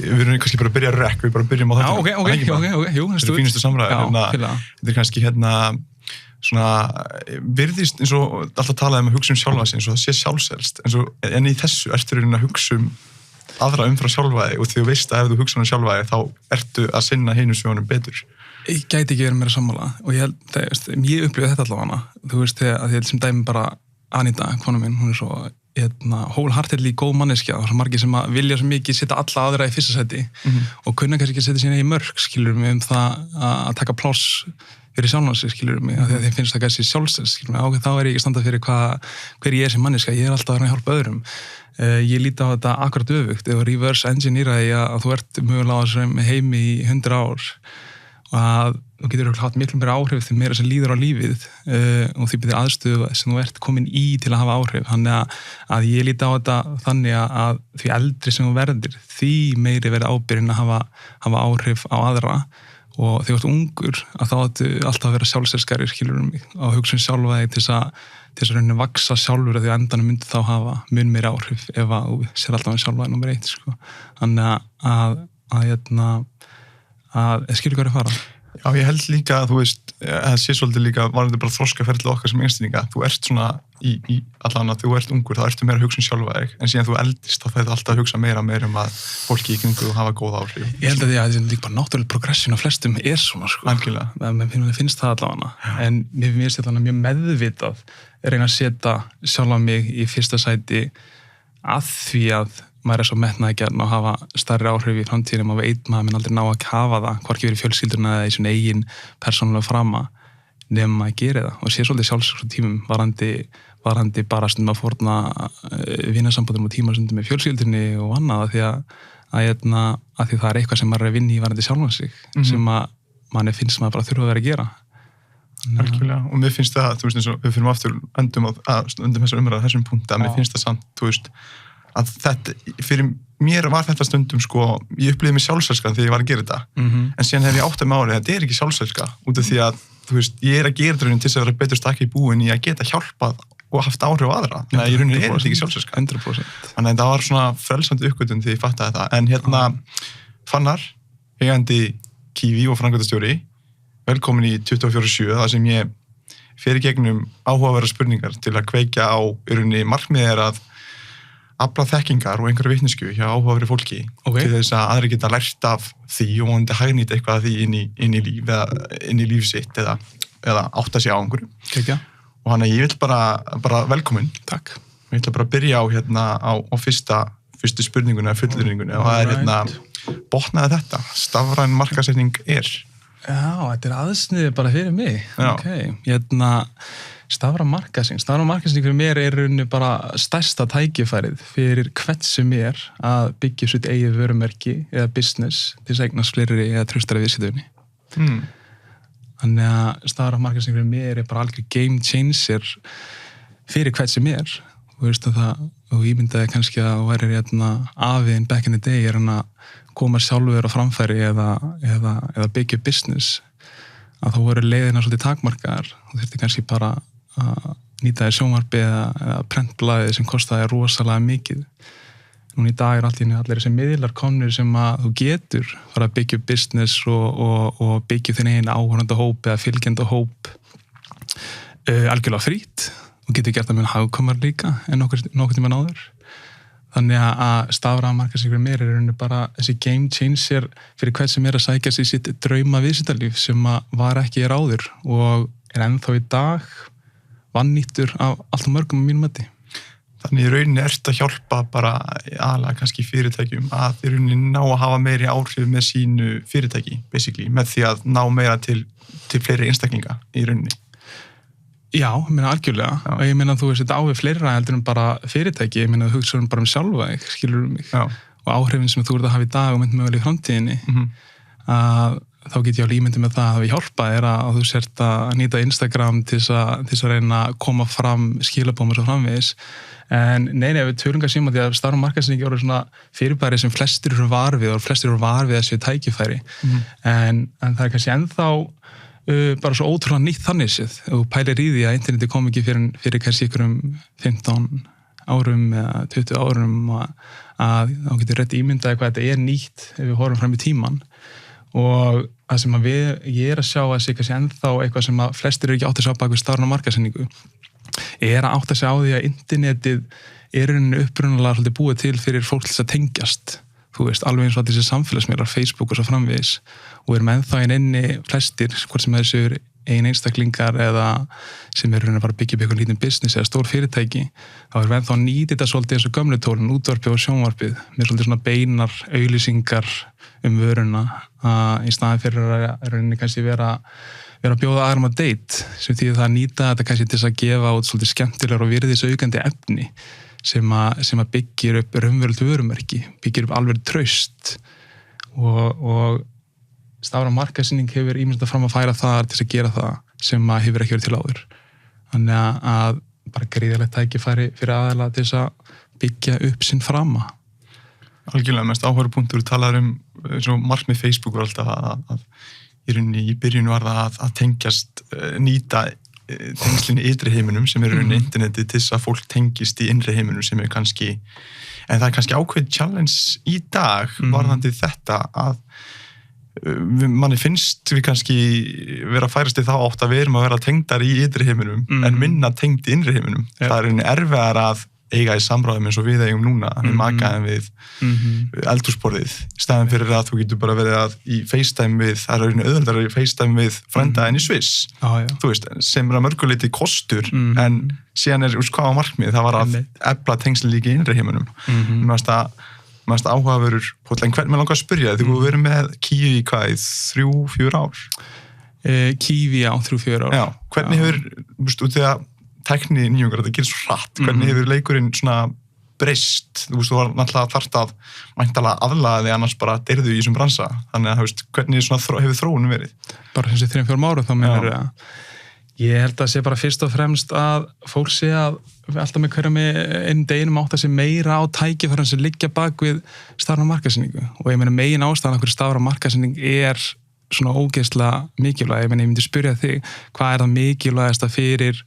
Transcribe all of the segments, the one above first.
við erum kannski bara að byrja rekk, við bara byrjum á þetta. Jú, þetta er fínustu samræði. Þetta er kannski svona, virðist eins og alltaf talaði að hugsa sjálfa sig eins og það sé sjálfselst, en í þessu ertu að hugsa aðra umfram sjálfa þig og því þú veist að ef þú hugsa sjálfa þig, þá ertu að sinna hinum sjónum betur. Ég gæti ekki verið meira sammála og ég upplifði þetta allavega þú veist að ég sem dæmi bara Anita, kona mín, hún svo wholeheartedly góð manneskja og svo margir sem að vilja svo mikið setja alla aðra í fyrsta sæti og kunna kannski ekki setja sína í mörk skilur mig það að taka pláss fyrir sjálfan sig skilur mig af því að þeim finnst það kannski sjálfsins skilur mig þá er ég ekki standað fyrir hver ég sem manneskja ég alltaf að hjálpa öðrum ég líti á þetta akkurat öfugt ef reverse engineera því að þú ert mögulega á þessum heimi í 100 ár og að þú getur haft miklu meira áhrif því meira sem líður á lífið og því byrðir aðstöðu sem þú ert komin í til að hafa áhrif þannig að ég líti á þetta þannig að því eldri sem þú verður því meiri verið ábyrgðin að hafa áhrif á aðra og þegar þú ert ungur að þá áttu alltaf að vera sjálfsselskari skilur mig og hugsun sjálfa þig til þess að rauninni vaksa sjálfur að því að endanum myndi þá hafa mun meiri áhrif ef að þú sér alltaf sjálfa þig nummer 1 sko. Þannig að skilur hvað er að fara. Já, ég held líka að þú veist, það sé svolítið líka varðandi bara þroskaferli okkar sem einstaklinga. Þú ert svona í allan að þú ert ungur, þá ertu meira að hugsa sjálfa þig, en síðan þú eldist þá ferðu alltaf að hugsa meira að fólki í kringu og hafa góð áhrif. Ég held að það er líka bara náttúrulega progression á flestum er svona sko. Algjörlega. Mér finnst það allavega. En mér finnst þetta mjög meðvitað að reyna að setja sjálfa mig í fyrsta sæti að því að maður er svo metnaðgjarn og hafa stærri áhrif í framtíðinni og veit maður minn aldrei ná að kafa það hvorki verið fjölskyldurna eða í svona eigin persónulega frama nema maður gerir það og sé svolítið sjálfsögsum tímum varandi bara stundum að fórna vinasambandum og tímasundum með fjölskyldunni og annað því að það er eitthvað sem maður er að vinna í varandi sjálfan sig sem að manni finnst maður bara þurfa að vera að gera. Algjörlega, og mér finnst það, þú veist eins og við fyrir aftur öndum þessar umræða þessum punkti að mér finnst það samt, þú veist að þetta, fyrir mér var þetta stundum sko, ég upplifði mig sjálfselskan þegar ég var að gera þetta, en síðan hef ég átt með árið, þetta er ekki sjálfselska, út af því að þú veist, ég er að gera þetta til þess að vera betur stakki í búin í að geta hjálpað og haft áhrif á aðra, þannig að ég rauninni er þetta ekki sjálfselska. 100%. Þannig að það var svona frelsandi uppgötun þegar ég fattaði þetta, en Fannar, eigandi Kíví og framkvæmdastjóri, velkomin í 24/7, þar sem ég fer í gegnum áhugaverðar spurningar til að kveikja á rauninni markmiðið að afla þekkingar og einhverju vitneskju hjá áhugaverðu fólki til þess að aðri geta lært af því og vonandi hagnýta eitthvað af því inn í líf sitt eða átta sig á einhverju. Og þannig að ég vil bara velkomin. Takk. Ég ætla bara að byrja á fyrstu spurningunni eða fullyrðingunni og það er botnaði þetta, stafræn markaðssetning er. Já, þetta er aðsniðið bara fyrir mig. Já. Ok, stafræn markaðssetning fyrir mér er rauninni bara stærsta tækifærið fyrir hvern sem er að byggja sitt eigið vörumerki eða business til þess að eignast fleiri eða traustari viðskiptavinni. Þannig að stafræn markaðssetning fyrir mér er bara algjör game changer fyrir hvern sem er. Þú veist að það, og ég myndaði kannski að þú væri afiðin back in the day er hann að koma sjálfur á framfæri eða byggja business að þá voru leiðina svolítið takmarkaðar og þurfti kannski bara að nýta þér sjónvarpi eða prentblaðið sem kostaði rosalega mikið. Núna í dag er allir þessi miðlar komnir sem að þú getur fara að byggja business og byggja þinn eigin áhorfandahóp eða fylgjandahóp algjörlega frýtt og getur gert það með hagkvæmar líka en nokkuð tíma áður. Þannig að stafræn markaðssetning fyrir mér er rauninni bara þessi game changer fyrir hvern sem er að sækja sig sitt drauma viðskiptalíf sem var ekki áður og er ennþá í dag vannýttur af allt og mörgum á mínum mati. Þannig í rauninni ert að hjálpa bara aðalega kannski fyrirtækjum að í rauninni ná að hafa meiri áhrif með sínu fyrirtæki, basically, með því að ná meira til fleiri einstaklinga í rauninni. Já, ég meina algjörlega. Og ég meina þú veist þetta á við fleira heldur en bara fyrirtæki, ég meina þú hugsaður bara sjálfa þig, skilur mig. Já. Og áhrifin sem þú ert að hafa í dag og myndi mögulega í framtíðinni, að þá get ég alveg ímyndið með það að við hjálpa þér að þú sért að nýta Instagram til þess að reyna að koma fram skilabóðum og svo framvegis. En nei, við tölum kannski því að stafræn markaðssetning eru svona fyrirbæri sem flestir eru var við og flestir eru var við þessu tækifæri. En það er kannski ennþá bara svo ótrúlega nýtt þannig séð og pælir í því að interneti kom ekki fyrir kannski ykkurum 15 árum eða 20 árum að þá getur rétt ímyndaði hvað þetta nýtt ef við horfum fram í tíman og það sem ég að sjá að sé kannski ennþá eitthvað sem að flestir ekki átt að sjá bak við stafræna markaðssetningu að átt að sjá því að internetið upprunalega svolítið búið til fyrir fólk til að tengjast þú veist, alveg eins og þessi samfélagsmiðlar Facebook og svo framvegis og ennþá inni flestir, hvort sem þessu einstaklingar eða sem að fara að byggja upp eitthvað lítinn business eða stór fyrirtæki, þá við ennþá nýtt þetta svolítið eins og gömlu tólin, útvarpið og sjónvarpið með svolítið svona beinar auglýsingar vöruna í staðin fyrir að kannski vera að bjóða aðrum að date sem því það nýta þetta kannski til að gefa út svolítið skemmtilegar og virðisaukandi efni sem að byggir upp raunverulegt vörumerki, byggir upp alveg traust og stafræn markaðssetning hefur ýmislegt fram að færa þar til að gera það sem hefur ekki verið til áður. Þannig að bara gríðarlegt tækifæri fyrir aðila til þess að byggja upp sinn frama. Algjörlega, mest áhverjupunktur talar eins og markmið Facebook var alltaf að í rauninni í byrjun var það að tengjast, nýta tengslinni ytri heiminum sem rauninni internetið til þess að fólk tengist í innri heiminum sem kannski, en það kannski ákveðið challenge í dag varðandi þetta að manni finnst við kannski vera að færast í þá átt að við erum að vera tengdar í ytri heiminum en minna tengd í innri heiminum. Það rauninni erfiðar að eiga í samráðum eins og við eigum núna við makaðum við eldhúsborðið staðan fyrir að þú getur bara verið að í FaceTime við, það rauninni auðveldar í FaceTime við frænda en í Sviss þú veist, sem að mörguleiti kostur en síðan hvað á markmið, það var að efla tengslin líka í innri heiminum Mér finnst áhugaverður, en hvern mér langar að spyrja þegar þú verið með Kíví í 3-4 ár? Kíví á 3-4 ár. Já, hvernig hefur, þú veist, út því að tækni nýjungar, þetta gerir svo hratt, hvernig hefur leikurinn svona breyst? Þú veist, þú var náttúrulega þarft að væntanlega aðlaga þig annars bara deyrðu í þessum bransa, þannig að, þú veist, hvernig svona hefur þróunum verið? Bara þessi 3-4 ára þá meður ég held að sé bara fyrst og fremst að fólk sé að alltaf með hverjum einn deginum átt að sé meira á tækifærum sem liggja bak við stafræna markaðssetningu og ég meina megin ástæðan af hverju stafræn markaðssetning svona ógeðslega mikilvæg, ég myndi spyrja þig hvað það mikilvægasta fyrir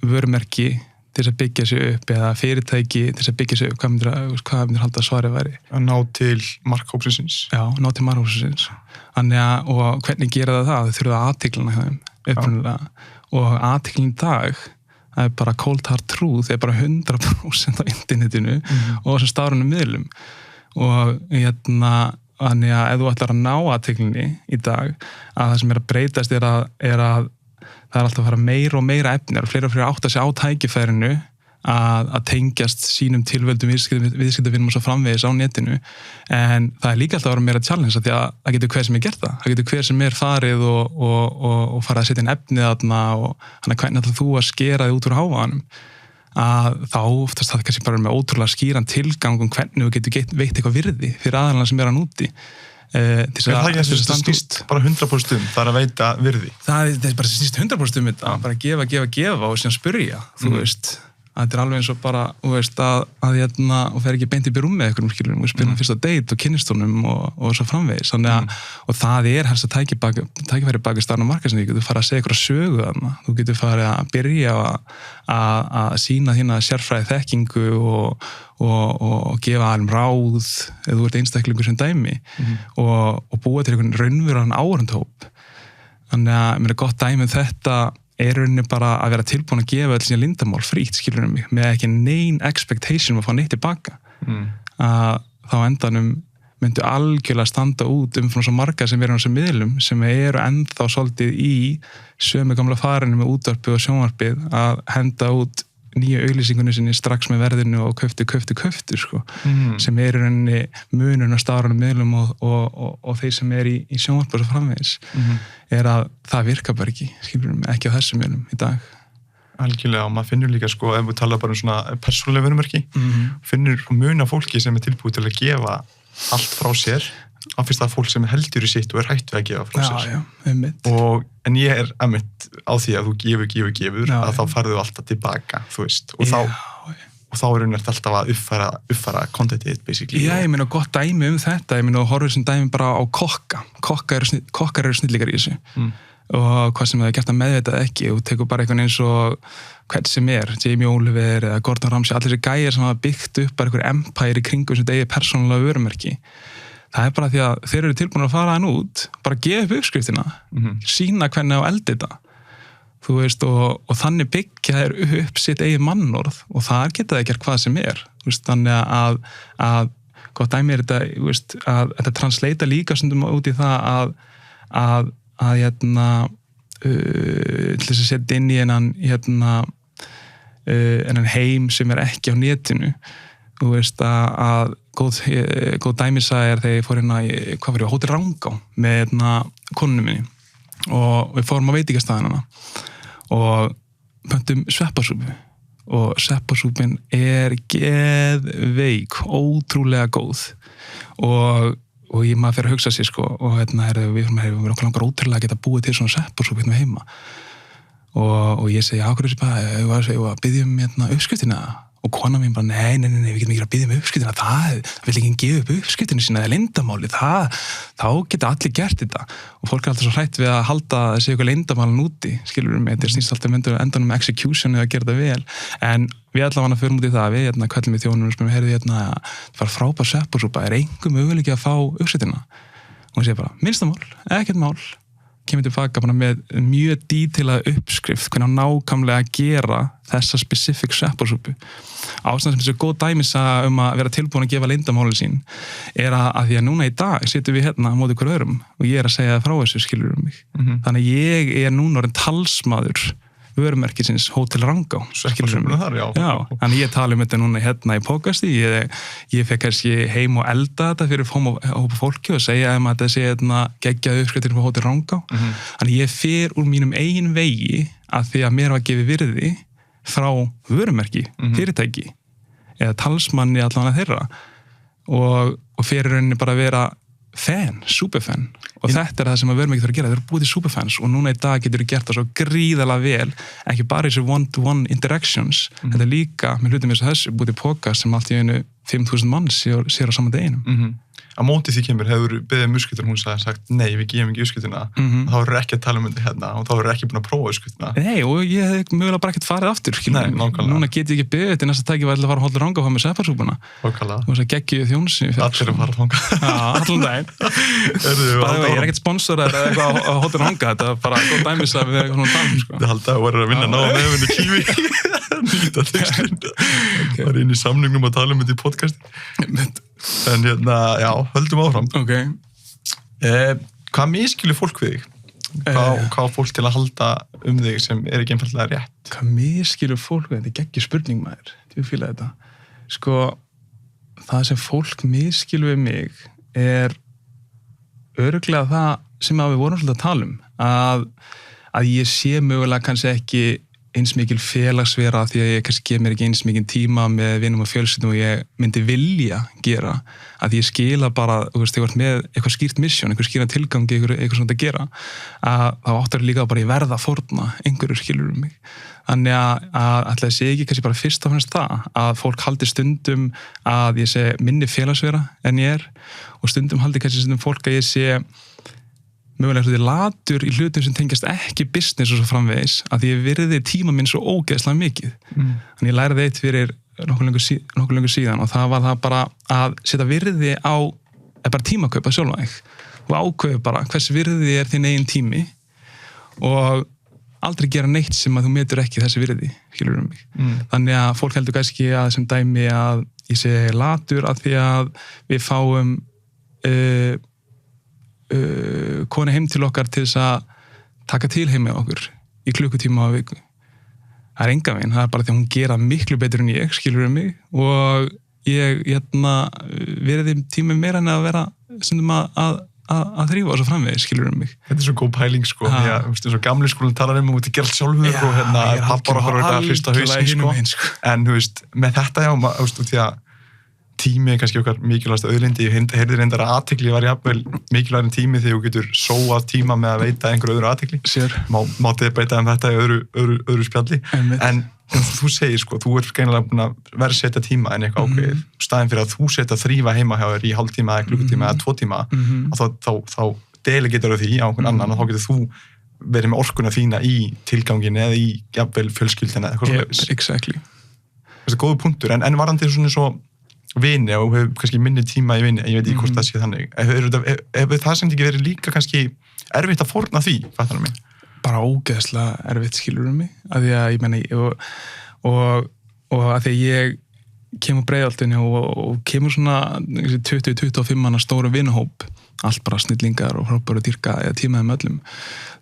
vörumerki til að byggja sig upp eða fyrirtæki til að byggja sig upp, hvað myndir halda að svarið væri? Að ná til markhópsins. Já, ná til markhópsins. Og hvernig gera það? Þau þurfa athyglinna hjá þeim upprunalega og athyglinna í dag það bara cold hard truth, það bara 100% á internetinu og þessum stafrænum miðlum og þannig að ef þú ætlar að ná athyglinni í dag að það sem að breytast að það alltaf að fara meira og meira efni og fleira og fleira átt að segja á tækifærinu að tengjast sínum tilvöldum viðskiptavinum og svo framvegis á netinu en það líka alltaf að vera meira challenge því að það getur hver sem gert það getur hver sem farið og farið að setja inn efnið þarna og hann hvernig ætlar þú að skera þig út úr hávaðanum að þá oftast það kannski bara með ótrúlega skýran tilgang hvernig þú getur veitt eitthvað virði fyrir aðalann sem hann úti það snýst bara 100% það að veita virði það bara snýst 100% þetta bara gefa og síðan spyrja þú veist að þetta alveg eins og bara þú veist og fer ekki beint í rúm með einhverjum skilur og spyrja fyrst á date og kynnist og svo framvegis og það helst að tækifæri bak við stafræna markaðssetningu, þú getur farið að segja eitthvað sögu þarna, þú getur farið að byrja að sýna þína sérfræði þekkingu og gefa alveg ráð ef þú ert einstaklingur sem dæmi og búa til einhvern raunverulegan áhorfendahóp. Þannig að mér gott dæmi þetta rauninni bara að vera tilbúin að gefa öll sína lindamál frýtt, skilur mig, með ekki nein expectation að fá neitt tilbaka. Að þá endanum myndu algjörlega standa út frá svo marga sem eru á þessum miðlum sem eru ennþá svolítið í sömu gamla farinu með útvarpið og sjónvarpið að henda út nýju auglýsingunni sinni strax með verðinu og köftu sko, sem rauninni munurinn á stafrænum miðlum og þeir sem í sjónvarpið og svo framvegis að það virkar bara ekki á þessum miðlum í dag. Algjörlega og maður finnur líka sko, ef við tala bara svona persónuleg vörumerki, finnur mun af fólki sem tilbúið til að gefa allt frá sér á fyrst að fólk sem heldur í sitt og hætt við að gefa frá sér. En ég einmitt á því að þú gefur að þá farðu alltaf tilbaka, þú veist, og þá alltaf að uppfæra contentið, basically. Já, ég meina gott dæmi þetta, ég meina horfir sem dæmi bara á kokkar eru snillíkar í þessu og hvað sem það er gert að meðvitað ekki og tekur bara eitthvað eins og hvern sem Jamie Oliver eða Gordon Ramsay, allir þessi gæjar sem hafa byggt upp bara einhver empire í kringum sem eigið persónulega vörumerki. Það bara því að þeir eru tilbúin að fara hann út, bara gefa upp uppskriftina, sýna hvernig á eldi þetta. Þú veist, og þannig byggja þeir upp sitt eigið mannorð og þar geta þeir gert hvað sem Þú veist, þannig að gott dæmi þetta, þú veist, að þetta translata líka stundum út í það að til þess að setja inn í enn heim sem ekki á netinu. Þú veist að góð dæmisaga þegar ég fór hvað var ég, Hótel Rangá með konunum minni og við fórum á veitingastæðina og pöntum sveppasúpu og sveppasúpin geðveik, ótrúlega góð og ég maður fyrir að hugsa sér og við okkur langar ótrúlega að geta búið til svona sveppasúpu heima og ég segi ákveður þessi bara að biðja uppskriftina og konan mín bara, nei, við getum ekki að biðja uppskriftina, það vil ekki gefa upp uppskriftina sína eða leyndamáli, þá geta allir gert þetta og fólk alltaf svo hrætt við að halda þessi eitthvað leyndamálin úti, skilur þetta snýst alltaf endanum með execution eða að gera þetta vel, en við allavega förum út í það, við köllum við þjónum og spyrum, heyrðu það var frábær sveppasúpa, einhver möguleiki að fá uppskriftina og hún segir bara, minnsta mál, ekkert mál kemur tilbaka bara með mjög dítilað uppskrift hvernig nákvæmlega að gera þessa specific sveppasúpu. Ástæðan sem þessu góð dæmisaga að vera tilbúin að gefa leyndamáli sín að því að núna í dag sitjum við á móti hver öðrum og ég að segja frá þessu, skilur mig. Þannig að ég núna orðinn talsmaður vörumerkisins Hótel Rangá. Þannig ég tala þetta núna í podcasti, ég fekk kannski heim og elda þetta fyrir hópa fólki og segja að þetta sé geggjaðu uppskriftir frá Hótel Rangá. Þannig ég fer úr mínum eigin vegi að því að mér var gefið virði frá vörumerki, fyrirtæki eða talsmanni allavega þeirra og fyrir rauninni bara að vera superfan og þetta það sem að vörumerki þarf að gera, þeir eru búið til superfans og núna í dag getur þú gert það svo gríðalega vel, ekki bara þessu one-to-one interactions, þetta líka með hlutum eins og þessu, búið til podcast sem allt í einu 5.000 manns sér á saman deginum. Á móti því kemur, hefur beðið uppskriftina, hún sagði sagt, nei, við gefum ekki uppskriftina, þá eru ekki að tala þetta og þá eru ekki búin að prófa uppskriftina. Nei, og ég hef mögulega bara ekkert farið aftur, núna get ég ekki beðið til næsta tæki að fara að Hótel Rangá með sveppasúpuna. Og þess að geggju þjónusinni. Allir að fara að fanga. Já, allan daginn. Ég ekkert sponsorar eða eitthvað á Hótel Rangá, þetta er bara góð dæmis að við erum Þið halda að vera að vinna náða með henni Kíví. Nýta textin. Var inn í samningnum að tala þetta í podcast. En já, höldum áfram. Okay. Hvað misskilur fólk við þig? Hvað fólk til að halda þig sem ekki einfaldlega rétt? Hvað misskilur fólk við þig? Þetta er geggjur spurning maður. Þú fílaði þetta. Það sem fólk misskilur við mig örugglega það sem við vorum svolítið að tala að ég sé mögulega kannski ekki eins mikil félagsvera því að ég kannski gef mér ekki eins mikil tíma með vinum og fjölskyldum og ég myndi vilja gera að ég skila bara, þú veist, ég var með eitthvað skýrt mission, eitthvað skýra tilgangi, eitthvað svona að gera að þá áttar líka bara ég verða að fórna einhverju skilur mig. Þannig að ætla ég sé ekki kannski bara fyrst og fremst það að fólk haldi stundum að ég sé minni félagsvera en ég og stundum haldi kannski stundum fólk að ég sé mögulega svolítið latur í hlutum sem tengjast ekki business og svo framvegis að því ég virði tíma minn svo ógeðslega mikið. Þannig ég læriði eitt fyrir nokkuð löngu síðan og það var það bara að setja virði á bara tímakaupa sjálfa þig og ákveða bara hvers virði þinn eigin tími og aldrei gera neitt sem að þú metur ekki þessi virði, skilur mig. Þannig að fólk heldur kannski að sem dæmi að ég sé latur að því að við fáum konu heim til okkar til þess að taka til heim með okkur í klukkutíma á viku. Það enga veginn, það bara því að hún gera miklu betur en ég, skilur mig, og ég verði tími meira en að vera stundum að þrífa og svo framvegis, skilur mig. Þetta svo góð pæling, því að eins og gamli skólinn talar um að gera allt sjálfur og pappar okkar eru að hrista hausinn, en með þetta því að tími er kannski okkar mikilvægast auðlindi. Ég heyrði reyndar að athygli var jafnvel mikilvægari tími þegar þú getur sóað tíma með að veita einhverju öðru athygli. Mátið beita þetta í öðru spjalli. En þú segir, þú ert greinilega búin að vera að setja tíma en eitthvað ákveðið. Staðinn fyrir að þú setja þrífa heima hjá þér í hálftíma eða klukkutíma eða 2 tíma, þá delegetur því á einhvern annan og þá getur þú verið með orkuna þína í tilgangin eða í jafnvel fjölskyldina eða eitthvað svoleiðis. Exactly. Þetta er góður punktur, en varðandi svona svo vini og hefur kannski minni tíma í vini, ég veit ekki hvort það sé þannig. Hefur það sem ekki verið líka kannski erfitt að fórna því, fattar það mig? Bara ógeðslega erfitt skilurðu mig, að því að ég meina, og að því að ég kemur Breiðholtinu og kemur svona 20-25 manna stóru vinahóp, allt bara snillingar og hrópar og dýrka eða tímaði með öllum.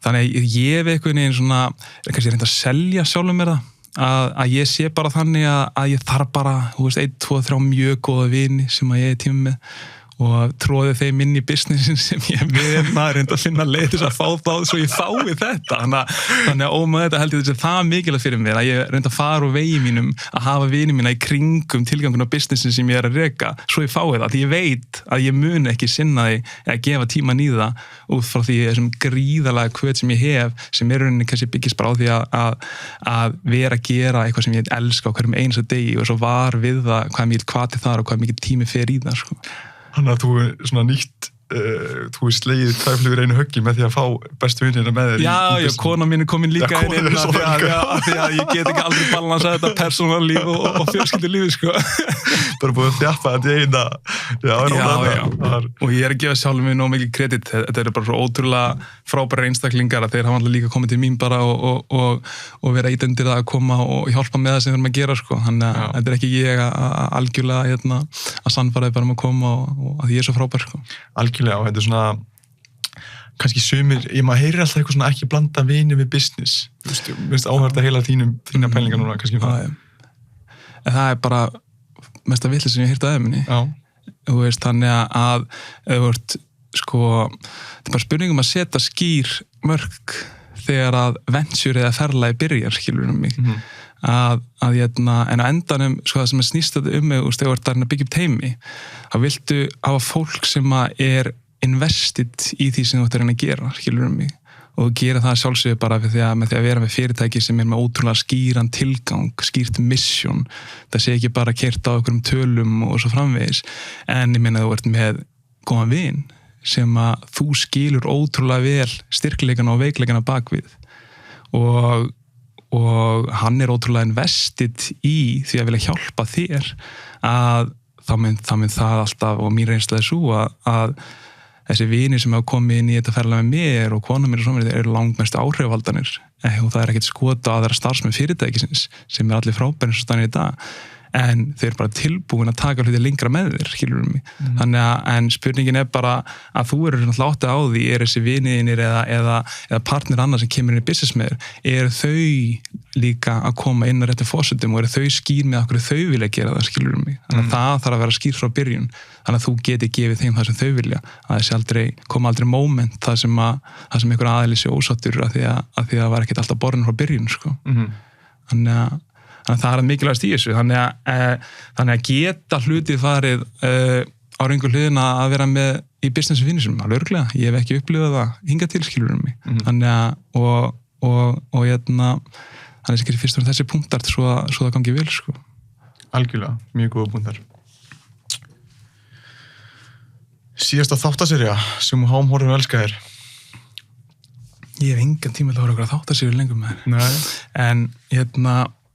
Þannig að ég hef einhvern veginn svona, kannski reynda að selja sjálfum mér það, að ég sé bara þannig að ég þarf bara, 1, 2, 3 mjög góða vini sem að ég er tíma með og tróði þeim inn í businessin sem ég reynda að finna leið til að fá þá svo ég fái þetta. Þannig að ómaður þetta held ég þessi það mikilvægt fyrir mér að ég reynda að fara úr vegi mínum að hafa vini mína í kringum tilgangun á businessin sem ég er að reka svo ég fái það. Því ég veit að ég mun ekki sinna því að gefa tíman í það út frá því þessum gríðarlega hvöt sem ég hef sem er rauninni kannski byggist bara á því að vera að gera eitthvað sem ég elska á hverjum einasta degi og svo var við það hvað mikið hvati þar og hvað mikið tími fer í það sko. Þannig að þú er svona nýtt, þú er slegið 2 flugur einu höggi með því að fá bestu vinina með þér. Já, kona mín er komin líka inn af því að ég get ekki aldrei balansað þetta persónalíf og fjölskyldulífi, sko. Það er búið að þjappa þetta í eina. Já. Og ég er að gefa sjálfum mig nóg mikið kredit. Þetta eru bara svo ótrúlega frábæra einstaklingar að þeir hafa alltaf líka komið til mín bara og vera ítendir að koma og hjálpa með það sem þeir eru að gera, sko. Þannig að þetta er ekki ég að algjörlega að sannfara þau bara að koma og að ég er svo frábær, sko. Algjörlega, og þetta er svona kannski sumir, maður heyrir alltaf eitthvað svona ekki blanda vini við business, mér finnst áhverð að heila þína pælingar núna kannski það. En það er bara mesta vitleið sem ég heyrt að minni. Þú veist, þannig að sko, þetta er bara spurningum að setja skýr mörk þegar að venture eða ferlagi byrjar, skilur mig. En á endanum, sko, það sem snýst þetta mig, þegar þú ert að byggja upp teimi, þá viltu hafa fólk sem er investið í því sem þú ert að reyna að gera, skilur mig, og þú gera það sjálfsögðu bara með því að vera með fyrirtæki sem er með ótrúlega skýran tilgang, skýrt mission, það sé ekki bara keyrt á einhverjum tölum og svo framvegis, en ég meina þú ert með góðan vin sem að þú skilur ótrúlega vel styrkleikana og veikleikana bakvið og hann er ótrúlega investið í því að vilja hjálpa þér að þá mun það alltaf og mín reynsla er svo að þessi vinir sem hafa komið inn í þetta ferðalag með mér og konar mér og svona eru langmest áhrifvaldanir og það er ekkert skota að þeirra starfsmenn fyrirtækisins sem er allir frábæri eins og stanir í dag en þau eru bara tilbúin að taka hluti lengra með þér, skilur mig. Þannig að, en spurningin er bara að þú eru náttúrulega áttið á því, er þessi viniðinir eða partner annað sem kemur inn í business með þér, eru þau líka að koma inn á réttum fórsetum og eru þau skýr með okkur þau vilja gera það, skilur mig. Þannig að það þarf að vera skýr frá byrjun, þannig að þú geti gefið þeim það sem þau vilja, að þessi koma aldrei moment það sem einhver aðeins sé ósáttur af því að það var ekkert alltaf borðin frá byrjun, sko. Þannig að það er mikilvægast í þessu, þannig að geta hlutið farið á röngu hliðina að vera með í business vinni sem alveg örglega, ég hef ekki upplifað það hingað til, skilur mig, þannig að og þannig að fyrst og þessi punktar svo það gangi vel, sko. Algjörlega, mjög góða punktar. Síðasta þáttaserja sem hámhorfum elskar þér? Ég hef engan tíma til að horfa okkur þáttaserju lengur með þér, en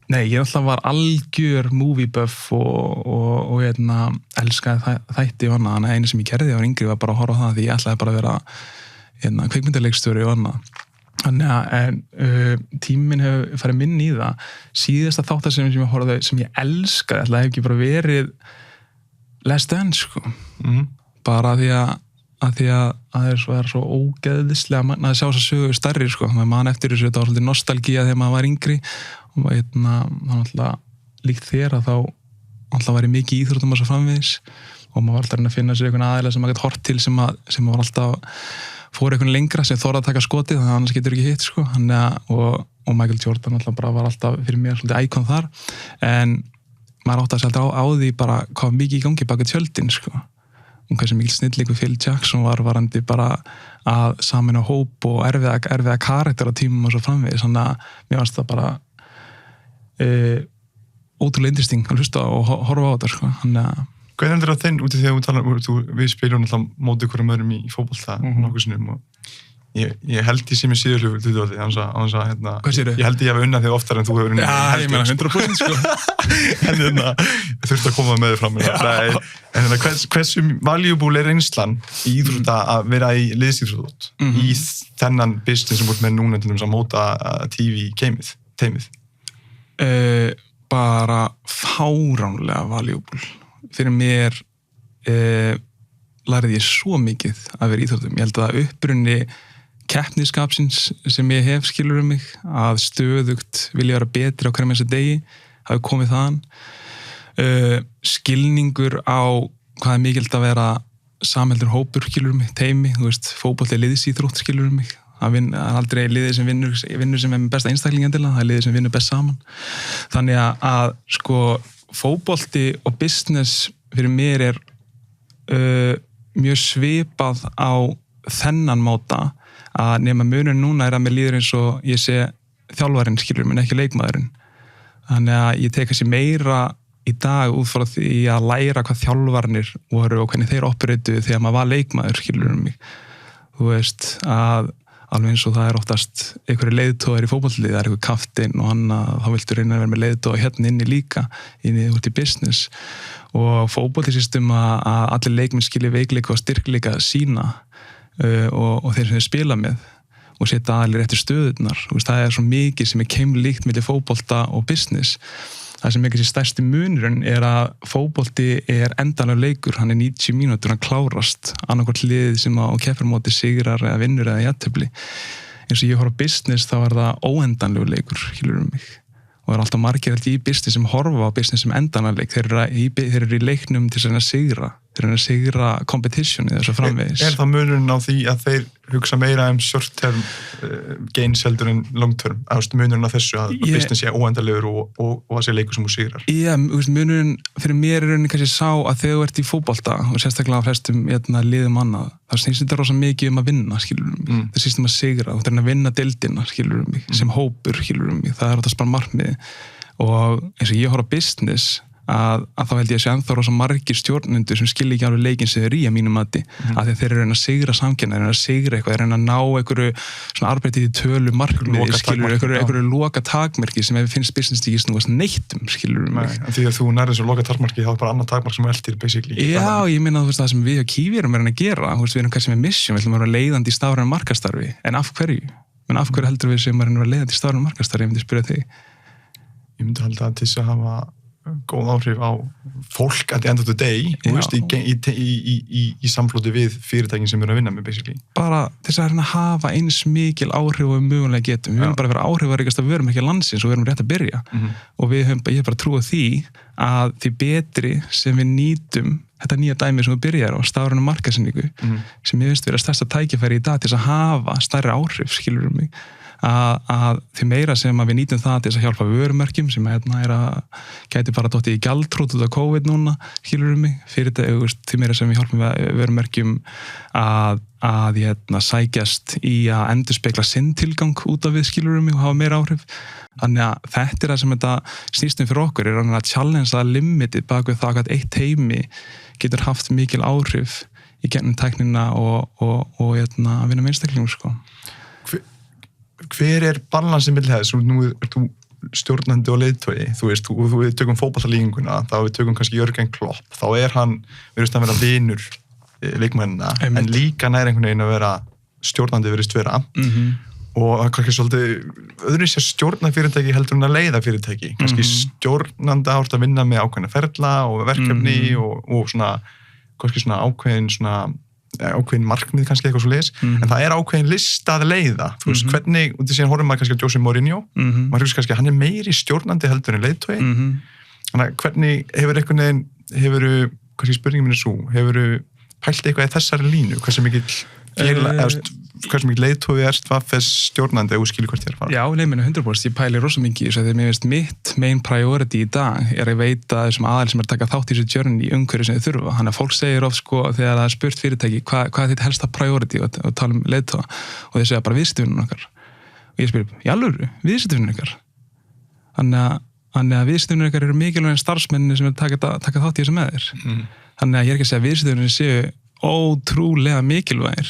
nei, ég alltaf var algjör movie buff og elskaði þætti og annað, þannig að einu sem ég gerði á yngri var bara að horfa á það því ég ætlaði bara að vera kvikmyndaleikstjóri og annað. Þannig að tíminn hefur farið minn í það. Síðasta þáttarserja sem ég horfði sem ég elskaði, ætlaði hef ekki bara verið Last Dance, sko. Bara því að það er svo ógeðislega mann að sjá þess að sögu stærri, sko. Maður man eftir þessu, þetta var svolítið nostalgía þegar maður var yngri og þannig að líkt þér að þá alltaf væri mikið í íþróttum og svo framvegis og maður var alltaf að finna sér einhvern aðeila sem maður gett hort til sem var alltaf fór einhvern lengra sem þorði að taka skotið þannig að annars getur ekki hitt, sko. Og Michael Jordan alltaf bara var alltaf fyrir mér svolítið íkon þar en maður átti að segja á því bara hvað mikið í gangi baka tjöldin, sko. Og hversu mikil snillingur Phil Jackson var varandi bara að samin á hóp og erfiða karakter á tímum og svo framvegis, þannig að mér fannst það bara ótrúlega interesting að hlusta og horfa á þetta, sko. Hvað er þetta þinn úti þegar við spiljum alltaf móti hverjum öðrum í fótbolta nokkuð sinnum og Ég held ég sé mér síður hluti hérna, Hvað segirðu? ég held ég hafi unnað þig oftar en þú hefur unnað Já, ég meina 100% sko. en hérna, ég þurfti að koma með þig fram en hérna, hversu valuable er reynslan í íþrótta að vera í liðsíþrótt í þennan business sem voru með núna til þess að móta TV-teimið? Bara fáránlega valuable. Fyrir mér lærði ég svo mikið að vera í íþróttum. Ég held að upprunni keppniskapsins sem ég hef skilur mig, að stöðugt vilja vera betri á hverjum þessu degi, hafi komið þaðan. Skilningur á hvað er mikilvægt að vera samheldur hópur skilur mig, teimi, þú veist, fótbolti liðsíþrótt skilur mig. Það er aldrei liðið sem vinnur sem er með besta einstakling endilega, það er liðið sem vinnur best saman. Þannig að sko fótbolti og business fyrir mér er mjög svipað á þennan máta, að nema munurinn núna er að mér líður eins og ég sé þjálfarinn skilur minn, ekki leikmaðurinn. Þannig að ég tek þessi meira í dag út frá því að læra hvað þjálfarnir voru og hvernig þeir opereituðu þegar maður var leikmaður skilur mig. Þú veist að alveg eins og það er oftast einhverju leiðtogar í fótboltalið, það er einhver kaftin og annað, þá viltu reyna að vera með leiðtoga hérna inni líka, inni út í business. Og fótboltasystem að allir leikmenn skilja veikleika og styrkleika sína og þeir sem þeir spila með og setja aðlir eftir stöðunar. Það er svo mikið sem er keimlíkt milli fótbolta og business. Það sem ekki sé stærsti munurinn er að fótbolti er endanlegur leikur, hann er 90 mínútur, hann klárast annarkvort lið sem á keppnimóti sigrar eða vinnur eða jafntefli. Eins og ég horf á business þá er það óendanlegur leikur, skilur mig. Og það er alltaf margir í business sem horfa á business sem endanlegur leik. Þeir eru í leiknum til að sigra. Þeir eru að sigra competition í þessu framvegis. Er það munurinn á því að þeir hugsa meira short term gains heldur en long term? Munurinn á þessu að business sé óendalegur og að sé leikur sem þú sigrar? Já, munurinn fyrir mér er rauninni kannski sá að þegar þú ert í fótbolta og sérstaklega á flestum liðum annað, þá snýst þetta rosa mikið að vinna, skilur mig. Það snýst að sigra, þú ert að vinna deildina, skilur mig, sem hópur, skilur mig. Það er oftast bara markmiði. Og eins og ég horf á business, að þá held ég að sé ennþá rosa margir stjórnendur sem skilja ekki alveg leikinn sem þeir í að mínum mati, að þeir eru að reyna að sigra samkenna, reyna að sigra eitthvað, reyna að ná einhverju svona arbeitið í tölu markmiði, skilur, einhverju loka takmarki sem ef við finnst business ekki snúast neittum, skilur mig. Því að þú nærið svo loka takmarki, þá er bara annað takmark sem eldir, basically. Já, ég meina þú veist það sem við á Kíví erum að gera, við erum kannski með mission, við ætlum að vera leiðandi í stafrænu markaðsstarfi, en af hverju? Men af hverju heldur við sem að vera leiðandi í stafrænu markaðsstarfi, ég myndi spyrja þig? Ég myndi halda að til þess að hafa góð áhrif á fólk at the end of the day, veist, í samfloti við fyrirtækin sem eru að vinna með, basically. Bara þess að hafa eins mikil áhrif og við mögulega getum. Við höfum bara að vera áhrifaríkast að við erum ekki landsins og við erum rétt að byrja. Og ég hef bara trúið því að því betri sem við nýtum þetta nýja dæmi sem við byrjar á, stafrænu markaðsendingu, sem ég finnst vera stærsta tækifæri í dag til þess að hafa stærri áhrif, skilur mig. Að því meira sem að við nýtum það til þess að hjálpa vörumerkjum sem gæti bara dottið í gjaldþrot út af COVID núna, skilur mig, því meira sem við hjálpum vörumerkjum að sækjast í að endurspegla sinn tilgang út af við, skilur mig, og hafa meira áhrif. Þannig að þetta er það sem þetta snýstum fyrir okkur, er að challenge að limitið bak við það að eitt teimi getur haft mikil áhrif í gegnum tæknina og að vinna með einstaklingum, sko. Hver er balansin milli þess? Nú er þú stjórnandi og leiðtogi, þú veist, við tökum fótboltalíkinguna, þá við tökum kannski Jörgen Klopp, þá hann, virðist að vera vinur leikmennina, en líka nær einhvern veginn að vera stjórnandi virðist vera, og kannski svolítið öðru sér stjórna fyrirtæki heldur en að leiða fyrirtæki, kannski stjórnandi átt að vinna með ákveðna ferla og verkefni og svona, kannski svona ákveðin markmið kannski eitthvað svo leiðis, en það er ákveðin lista að leiða, þú veist, hvernig, og þess að horfum maður kannski á Jose Mourinho, maður hugsa kannski að hann er meiri stjórnandi heldur en leiðtogi, þannig að hvernig kannski spurningin minn er svo, hefurðu pælt eitthvað í þessari línu, hversu mikið leiðtogi hvað þess stjórnandi að þú skilur hvert ég er að fara? Já, nefnir 100%, ég pæli rosa mikið þess að þegar mér finnst mitt main priority í dag er að veita þessum aðal sem er að taka þátt í þessu journey í umhverju sem þið þurfa. Þannig að fólk segir oft sko þegar það er spurt fyrirtæki hvað er þitt helsta priority og tala leiðtoga og þeir segja bara viðskiptavinurinn okkar. Og ég spyr, í alvöru, viðskiptavinurinn okkar? Þannig að viðskiptavinurinn okkar eru mikilvægir starfsmenni sem er að taka þátt í þessu með þér. Þannig að ég er ekki að segja að viðskiptavinurinn séu ótrúlega mikilvægir.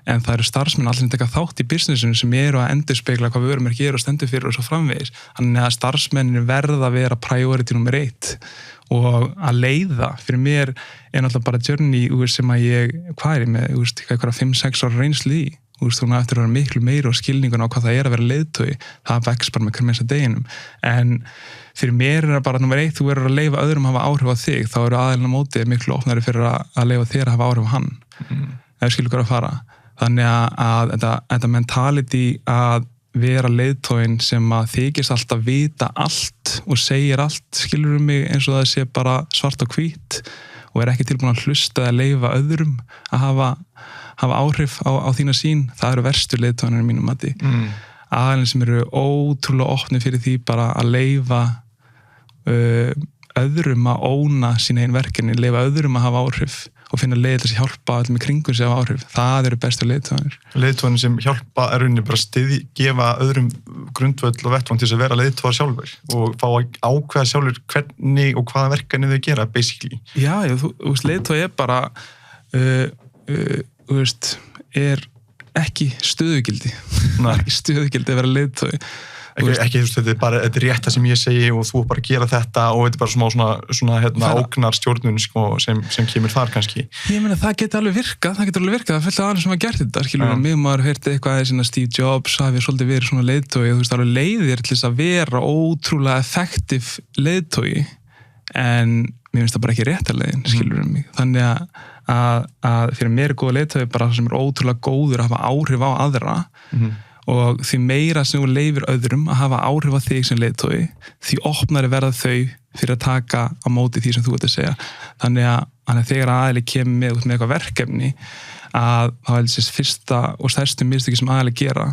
en það eru starfsmenn allir sem taka þátt í businessinu sem eru að endurspegla hvað vörumerki eru og stendur fyrir og svo framvegis. Þannig að starfsmennin verða að vera priority nummer 1 og að leiða fyrir mér náttúrulega bara journey sem að ég, hvað er ég með, eitthvað 5-6 ára reynslu í. Þú eftir að vera miklu meira og skilningun á hvað það að vera leiðtogi, það vex bara með hver mennsta deginum. En fyrir mér það bara nummer 1, þú verður að leyfa öðrum að hafa áhrif á þig, þá eru aðeilin á móti miklu opnari fyrir að leyfa þér að hafa áhrif á hann. Ef skilur hvað að fara. Þannig að þetta mentality að vera leiðtoginn sem að þykist alltaf vita allt og segir allt, skilur mig eins og það sé bara svart og hvít og ekki tilbúin að hlusta eða leyfa öðrum að hafa áhrif á þína sín, það eru verstu leiðtogarnir í mínum mati. Aðeins sem eru ótrúlega opni fyrir því bara að leyfa öðrum að óna sína einn verkefni, leyfa öðrum að hafa áhrif og finna leið til að hjálpa öllum í kringum sig af áhrif. Það eru bestu leiðtogarnir. Leiðtogarnir sem hjálpa rauninni bara gefa öðrum grundvöll og vettvang til þess að vera leiðtogar sjálfur og fá að ákveða sjálfur hvernig og hvaða verkefni þau gera, basically. Já, leiðtogi bara er ekki stöðugildi. Ekki stöðugildi að vera leiðtogi. Ekki þetta er rétt það sem ég segi og þú bara gera þetta og þetta er bara svona ógnar stjórnun sem kemur þar kannski. Ég meina það getur alveg virkað, það er fullt af aðeins sem hafa gert þetta, skilur mig, maður heyrti eitthvað aðeins Steve Jobs hafi svolítið verið svona leiðtogi og alveg leiðir til þess að vera ótrúlega effektiv leiðtogi en mér finnst það bara ekki rétta leiðin, skilur mig. Þannig að fyrir mér er góð leiðtogi bara sem er ótrúlega góður að hafa áhrif á aðra og því meira sem þú leyfir öðrum að hafa áhrif á þig sem leiðtogi, því opnari verða þau fyrir að taka á móti því sem þú ert að segja. Þannig að þegar aðili kemur með eitthvað verkefni að þá er þessi fyrsta og stærstu mistöki sem aðili gera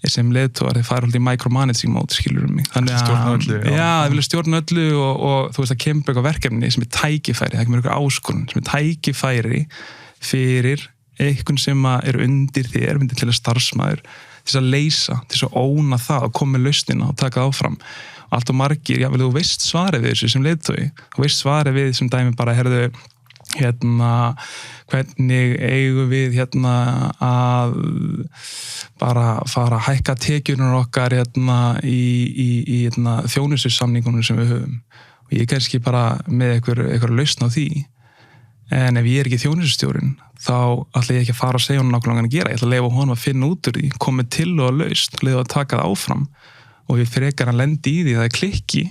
er sem leiðtogar, þeir fara alltaf í micromanaging móti, skilur mig. Þannig að vilja stjórna öllu og þú veist að kemur eitthvað verkefni sem er tækifæri, það kemur eitthvað áskorun sem er tækifæri fyrir einhvern sem er undir þér, myndir til að starfsmaður til að leysa, til að óna það og koma með lausnina og taka það áfram og allt og margir, jável þú veist svarið við þessu sem leiðtogi, þú veist svarið við sem dæmi bara, herðu, hvernig eigum við að bara fara að hækka tekjurnar okkar í þjónustusamningunum sem við höfum og ég kannski bara með einhver lausn á því. En ef ég er ekki þjónustustjórinn, þá ætla ég ekki að fara að segja honum nákvæmlega að gera. Ég ætla að leyfa honum að finna út úr því, komið til og laust, leyfa að taka það áfram og við frekar að lendi í því það er klikki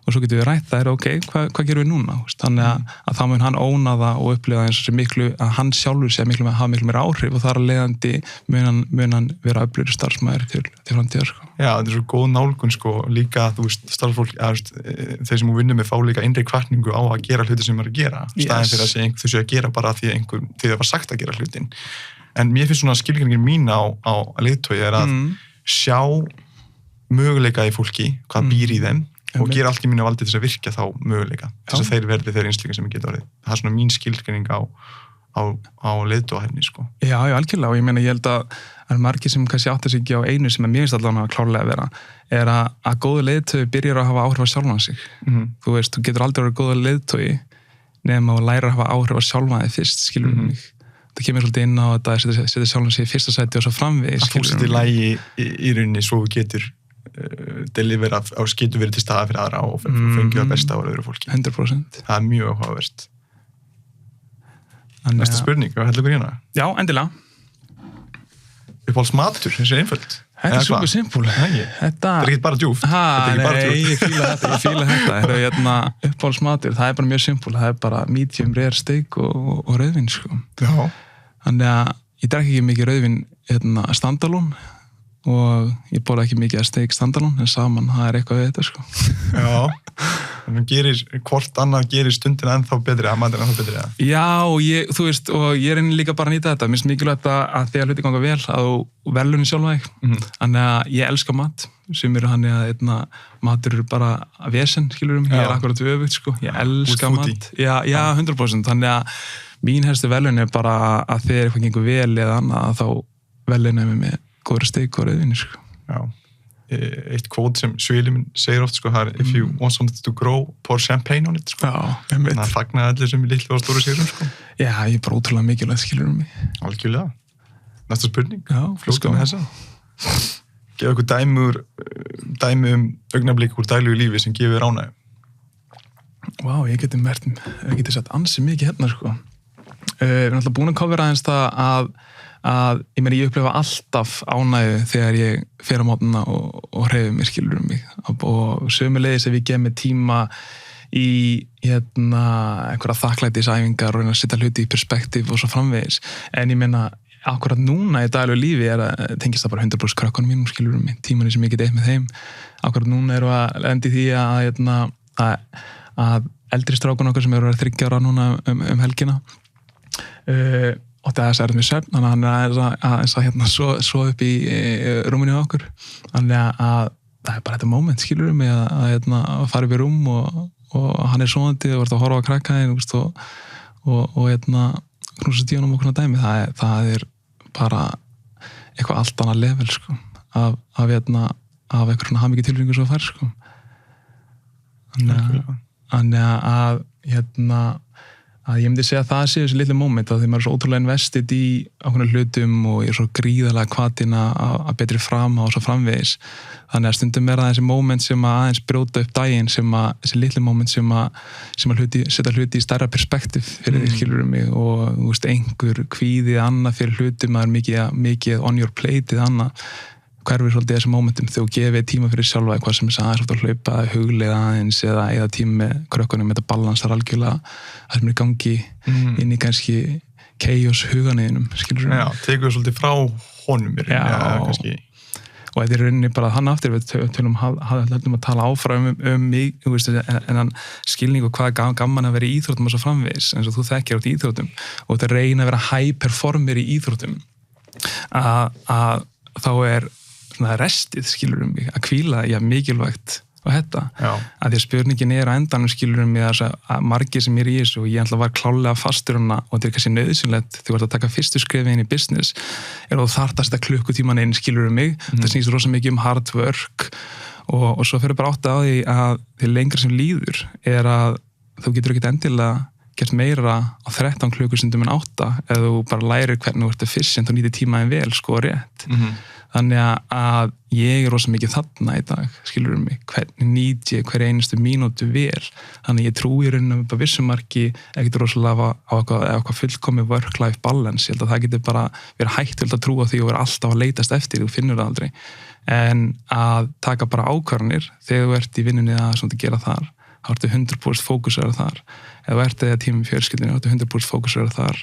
og svo getum við rætt það ok, hvað gerum við núna? Þannig að þá mun hann óna það og upplifa eins og sem miklu að hann sjálfur sé að hafa miklu meira áhrif og þar að leiðandi mun hann vera öflugri starfsmæður til framtíðar. Já, þetta er svo góð nálgun líka að starfsfólk, þeir sem þú vinnur með fá líka innri hvatningu á að gera hluti sem maður að gera, staðin fyrir að segja þau séu að gera bara því það var sagt að gera hlutin. En mér finnst svona skilgreiningin mín á leiðtogi er að sjá möguleika í fólki, hvað býr í þeim og gera allt í mínu valdi til þess að virkja þá möguleika þess að þeir verði þeir einstaklingar sem ég geta orðið. Það er svona mín skilgreining á leiðtogahæfni. Já, algjörlega og ég meina ég held að það er margir sem kannski átta sig ekki á einu sem mér finnst allavega klárlega að vera er að góðu leiðtogi byrjar að hafa áhrif á sjálfan sig. Þú veist, þú getur aldrei að vera góðu leiðtogi nema að læra að hafa áhrif á sjálfan þig fyrst, skilur mig. Það kemur svolítið inn á þetta að setja sjálfan sig í fyrsta sæti og svo framvegis. Að þú setja í lagi í rauninni svo þú getur delivera á getur verið til staða fyrir aðra og fengið það besta á öðru fólki. 100%. Það er mjög áhugavert. Næsta spurning, hvað heldur ykkur hérna? Já, endilega. Uppáhalds matur, þessi er einföld. Þetta er super simpul. Þetta er ekki bara djúpt. Nei, ég fíla þetta. Uppáhalds matur, það er bara mjög simpul. Það er bara medium rare steak og rauðvín, Já. Þannig að ég drekk ekki mikið rauðvín standalone og ég borða ekki mikið að steik standalone en saman, það er eitthvað við þetta Já, en hvort annað gerir stundina ennþá betri að matur ennþá betri Já, þú veist, og ég reynir líka bara að nýta þetta, mér finnst mikilvægt að þegar hluti ganga vel, að þú velunni sjálfa þig Þannig að ég elska mat sem eru hann að matur eru bara vesen, skilurum, ég er akkurat öfugt, ég elska mat Já, 100%, þannig að mín helstu velun er bara að þegar eitthvað gengur vel eða annað, þá velunni með góður steik og rauðvín, Já, eitt kvót sem Svili segir oft, það er if you want something to grow, pour champagne on it, Já, Þannig að fagna allir sem í litlu og stóru sigurum, Já, ég er bara ótrúlega mikilvægt, skilurum mig. Algjörlega. næsta spurning, Já, fljóta með þessa. Gefa okkur dæmi augnablik úr daglegu lífi sem gefur ánægju. Vá, ég geti sett ansi mikið hérna, sko. Við erum alltaf búin að covera aðeins það að ég upplifa alltaf ánægju þegar ég fer á mótnana og hreyfi mér, skilur mig. Og sömuleiðis ef ég gef mér tíma í einhverja þakklætisæfingar og reyna að setja hluti í perspektíf og svo framvegis. En ég meina, akkurat núna í daglegu lífi tengist það bara 100% krökkunum mínum, skilur mig, tímanum sem ég get eitt með þeim. Akkurat núna erum við að lenda í því að eldri strákun okkar sem eru að vera 30 ára núna helgina og það er með svefn, þannig að hann er aðeins að svo upp í rúminu okkur. Þannig að það er bara þetta moment, skilur mig, að fara upp í rúm og hann er svoandi og verður að horfa á krakkaðin og knúsa tíunum og konar dæmi. Það er bara eitthvað allt annað level, sko, af eitthvað svona hamingju tilfinningu svo fær, sko. Þannig að ég myndi segja að það sé þessi litlu moment að því maður er svo ótrúlega investið í ákveðnum hlutum og ég er svo gríðarlega hvatinn að betri frama og svo framvegis. Þannig að stundum er það þessi moment sem að aðeins brjóta upp daginn, þessi litlu moment sem að setja hluti í stærra perspektíf fyrir því, skilur mig, og þú veist, einhver kvíðið annað fyrir hlutum, maður er mikið on your plate-ið annað. Hverfir svolítið þessi momentum þegar þú gefið tíma fyrir sjálfa eitthvað sem er aðeins að hlaupa, hugleiða aðeins eða tíma með krökkunum, þetta balansar algjörlega það sem er í gangi inn í kannski chaos huganiðinum, skilur þú? Já, tekur svolítið frá honum mér, kannski. Og þetta er rauninni bara hann aftur, við tölum að tala áfram mig, en skilning og hvað er gaman að vera í íþróttum og svo framvegis, eins og þú þekkir átt í íþróttum og þetta reyna að vera high performer í íþróttum, að þá er svona restið, skilur mig, að hvíla mikilvægt og þetta. Að því að spurningin er á endanum, skilur mig, að margir sem er í þessu og ég ætla að var klálega fastur hana og þetta er kannski nauðsynlegt þegar þú ert að taka fyrstu skrefi inn í business þú þarft að setja klukkutíman inn, skilur mig, það snýst rosa mikið hard work og svo fyrir bara átt á því að því lengra sem líður er að þú getur ekkert endilega gert meira á 13 klukkustundum en 8 eða þú bara lærir hvernig þú ert efficient og nýtir tímaðin vel, sko, rétt. Þannig að ég er rosa mikið þarna í dag, skilur mig, hvernig nýt ég hverja einustu mínútu vel. Þannig ég trúi í rauninu upp á vissumarki ekkert rosalega á eitthvað fullkomið work-life balance. Ég held að það getur bara verið hættulegt að trúa því og vera alltaf að leitast eftir því, þú finnur það aldrei. En að taka bara ákvarðanir þegar þú ert í vinnunni að svona gera þar, þá ertu 100% fókuseraður þar. Ef þú ert eða tími fjölskyldunni, þá ertu 100% fókuseraður þar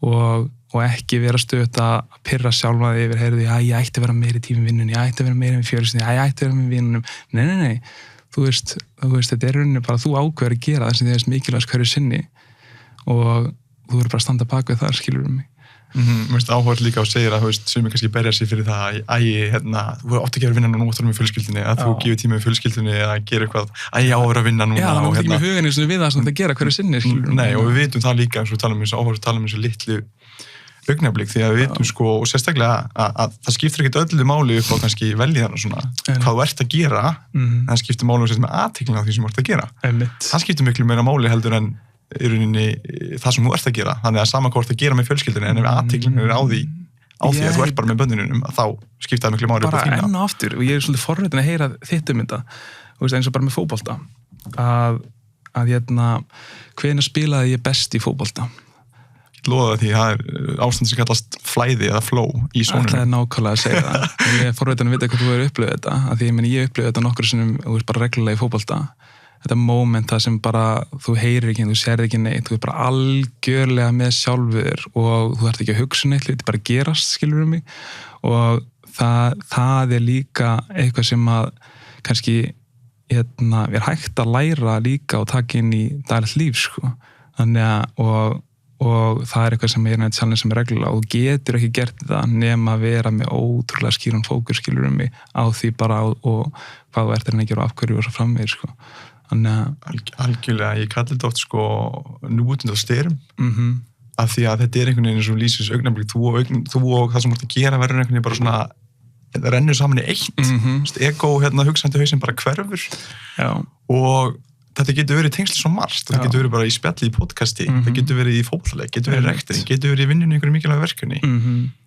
og ekki vera stöðugt að pirra sjálfa þig yfir, heyrðu, já, ég ætti að vera meiri tími í vinnunni, ég ætti að vera meiri í fjölskyldunni, ég ætti að vera með vinnunum. Nei. Þú veist, þetta er rauninni bara þú ákveður að gera það sem þið er mikilvægast hverju sinni og þú verður bara að standa bak við það, skilur mig. Mér finnst áhugavert líka að segja að sem kannski berja sig fyrir það þú átt ekki að vera að vinna núna út með fjölskyldunni að þú gefur tíma með fjölskyldunni eða gera eitthvað ég á að vera að vinna núna. Já, það mátt ekki með hugan eins og við það sem það gera hverju sinni, skilur. Nei, og við vitum það líka eins og áhugavert að tala um þessu litlu augnablik því að við vitum sko og sérstaklega að það skiptir ekkert öllu máli upp á kannski veljiðan og svona hvað þú ert að gera en það skiptir máli með athyglinni á því sem þú ert að gera. Það skiptir miklu meira máli heldur en í rauninni það sem þú ert að gera. Þannig að sama hvað þú ert að gera með fjölskyldunni en ef athyglinni er á því að þú ert bara með böndunum þá skiptir það miklu máli upp á þína. Bara enn og aftur og ég er svolítið forvitin að heyra þitt þetta eins og bara með fótbolta að hvenær spilaði ég best í fótbolta? Loða því það er ástand sem kallast flæði eða flow í sónunum. Það er nákvæmlega að segja það. Ég er forvitin að vita hvað þú hefur upplifað þetta. Af því ég upplifað þetta nokkru sinnum bara reglulega í fótbolta. Þetta moment það sem bara þú heyrir ekki, þú sér ekki neitt, þú er bara algjörlega með sjálfur og þú ert ekki að hugsa neitt, þetta er bara að gerast, skilur mig. Og það er líka eitthvað sem að kannski er hægt að læra líka og taka inn í daglegt líf, sko. Þannig að og það er eitthvað sem er neitt challenge sem er reglulega og þú getur ekki gert það nema að vera með ótrúlega skýran fókus, skilur mig, á því bara og hvað þú ert að gera og af hverju og svo framvegir, sko. Algjörlega, ég kalli þetta oft sko núutund á styrum af því að þetta er einhvern veginn eins og lýsins augnablik þú og það sem þú ert að gera verður einhvern veginn bara svona það rennur saman í eitt ego, hugsandi hausinn bara hverfur og þetta getur verið tengsli svo margt, þetta getur verið bara í spjalli í podcasti, þetta getur verið í fótboltaleik, getur verið í rektinni, getur verið í vinnunni í einhverju mikilvægu verkefni.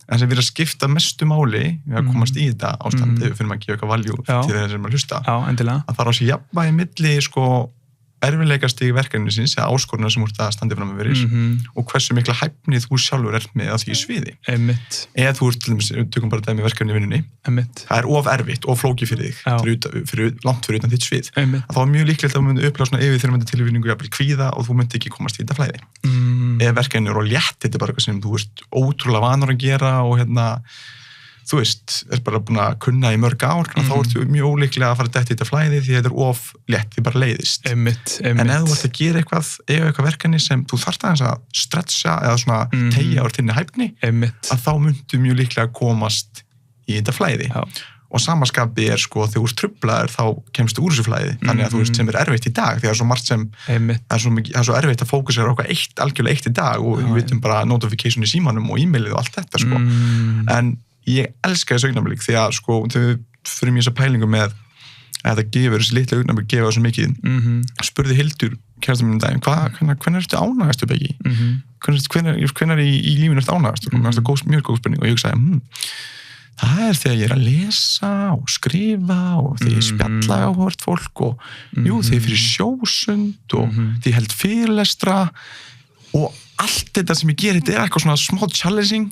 En sem við að skipta mestu máli við að komast í þetta ástand ef við finnum að gefa eitthvað valjú til þeirra sem að hlusta. Já, endilega. Að það er á sig jafnvægi milli sko erfiðleikastig verkefnisins eða áskorunar sem úr það standið fram með fyrir og hversu mikla hæfni þú sjálfur með á því sviði. Einmitt. Eða þú til dæmis, tökum bara dæmi verkefni í vinnunni. Einmitt. Það er of erfitt, of flókið fyrir þig, langt fyrir utan þitt svið. Einmitt. Að þá er mjög líklegt að þú myndir upplifa svona yfirþyrmandi tilfinningu jafnvel kvíða og þú myndir ekki komast í þetta flæði. Eða verkefni eru létt, þetta er bara eitthvað sem þú ert ótrúlega vanur að gera og þú veist, er bara búin að kunna í mörg ár og þá ertu mjög ólíklega að fara dætt í þetta flæði því þetta er of létt, því bara leiðist. Einmitt. En ef þú ert að gera eitthvað verkefni sem þú þarft aðeins að stretcha eða svona teygja úr þinni hæfni, að þá myndu mjög líklega komast í þetta flæði. Já. Og samaskapi er sko, þegar þú ert truflaður þá kemstu úr þessu flæði, þannig að þú veist sem er erfitt í dag, því það er svo margt sem það er svo erfitt að fókusera á eitthvað algjörlega eitt í dag og við vitum bara notification í símanum og e-mailið og allt þetta sko. En ég elska þessu augnablik því að sko, þegar við fyrir mér þessa pælingu með að það gefur þessi litla augnablik gefa þessu mikið, spurði Hildur kærastan mín daginn, hvenær ertu ánægast Beggi? Hvenær í lífinu ertu ánægast? Mjög góð spurning og ég hugsaði, það er þegar ég er að lesa og skrifa og þegar ég spjalla áhvert fólk og þegar ég fyrir sjósund og þegar ég held fyrirlestra og allt þetta sem ég gerir, þetta er eitthvað svona smá challenging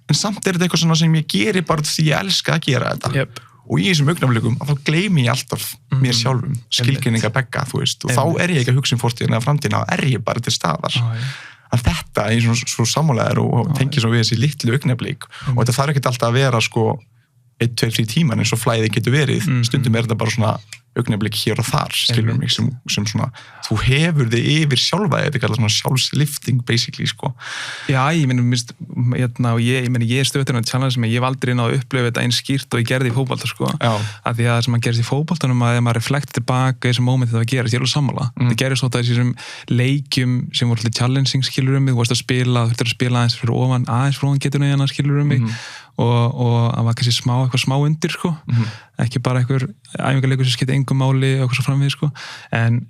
en samt er þetta eitthvað svona sem ég geri bara því ég elska að gera þetta. Og í þessum augnablikum, þá gleymi ég alltaf mér sjálfum, skilgreininga Begga, þú veist, og þá er ég ekki að hugsa fortíðina eða framtíðina, þá er ég bara til staðar. Að þetta er svo sammálaður og tengir svo við þessi litlu augnablik og þetta þarf ekkert alltaf að vera sko 1, 2, 3 tímar eins og flæði getur verið, stundum er þetta bara svona augnablik hér og þar, skilur mig, sem svona, þú hefur þig yfir sjálfa, þetta er kallað svona sjálfslifting basically, sko. Já, ég er stöðurinn að challenge mig, ég hef aldrei náðu að upplifa þetta eins skýrt og ég gerði í fótbolta, sko. Af því að það sem að gerist í fótboltanum að ef maður reflektir tilbaka í þessum mómenti það að gerast, ég er alveg sammála. Það gerist svo þessum leikjum sem voru alltaf challenging, skilur mig, þú varst að spila aðeins fyrir ofan geturinn hérna, skilur mig og það var kannski eitthvað smá undir sko, ekki bara einhver æfingarleikur sem skipti engum máli og eitthvað svo framvið sko, en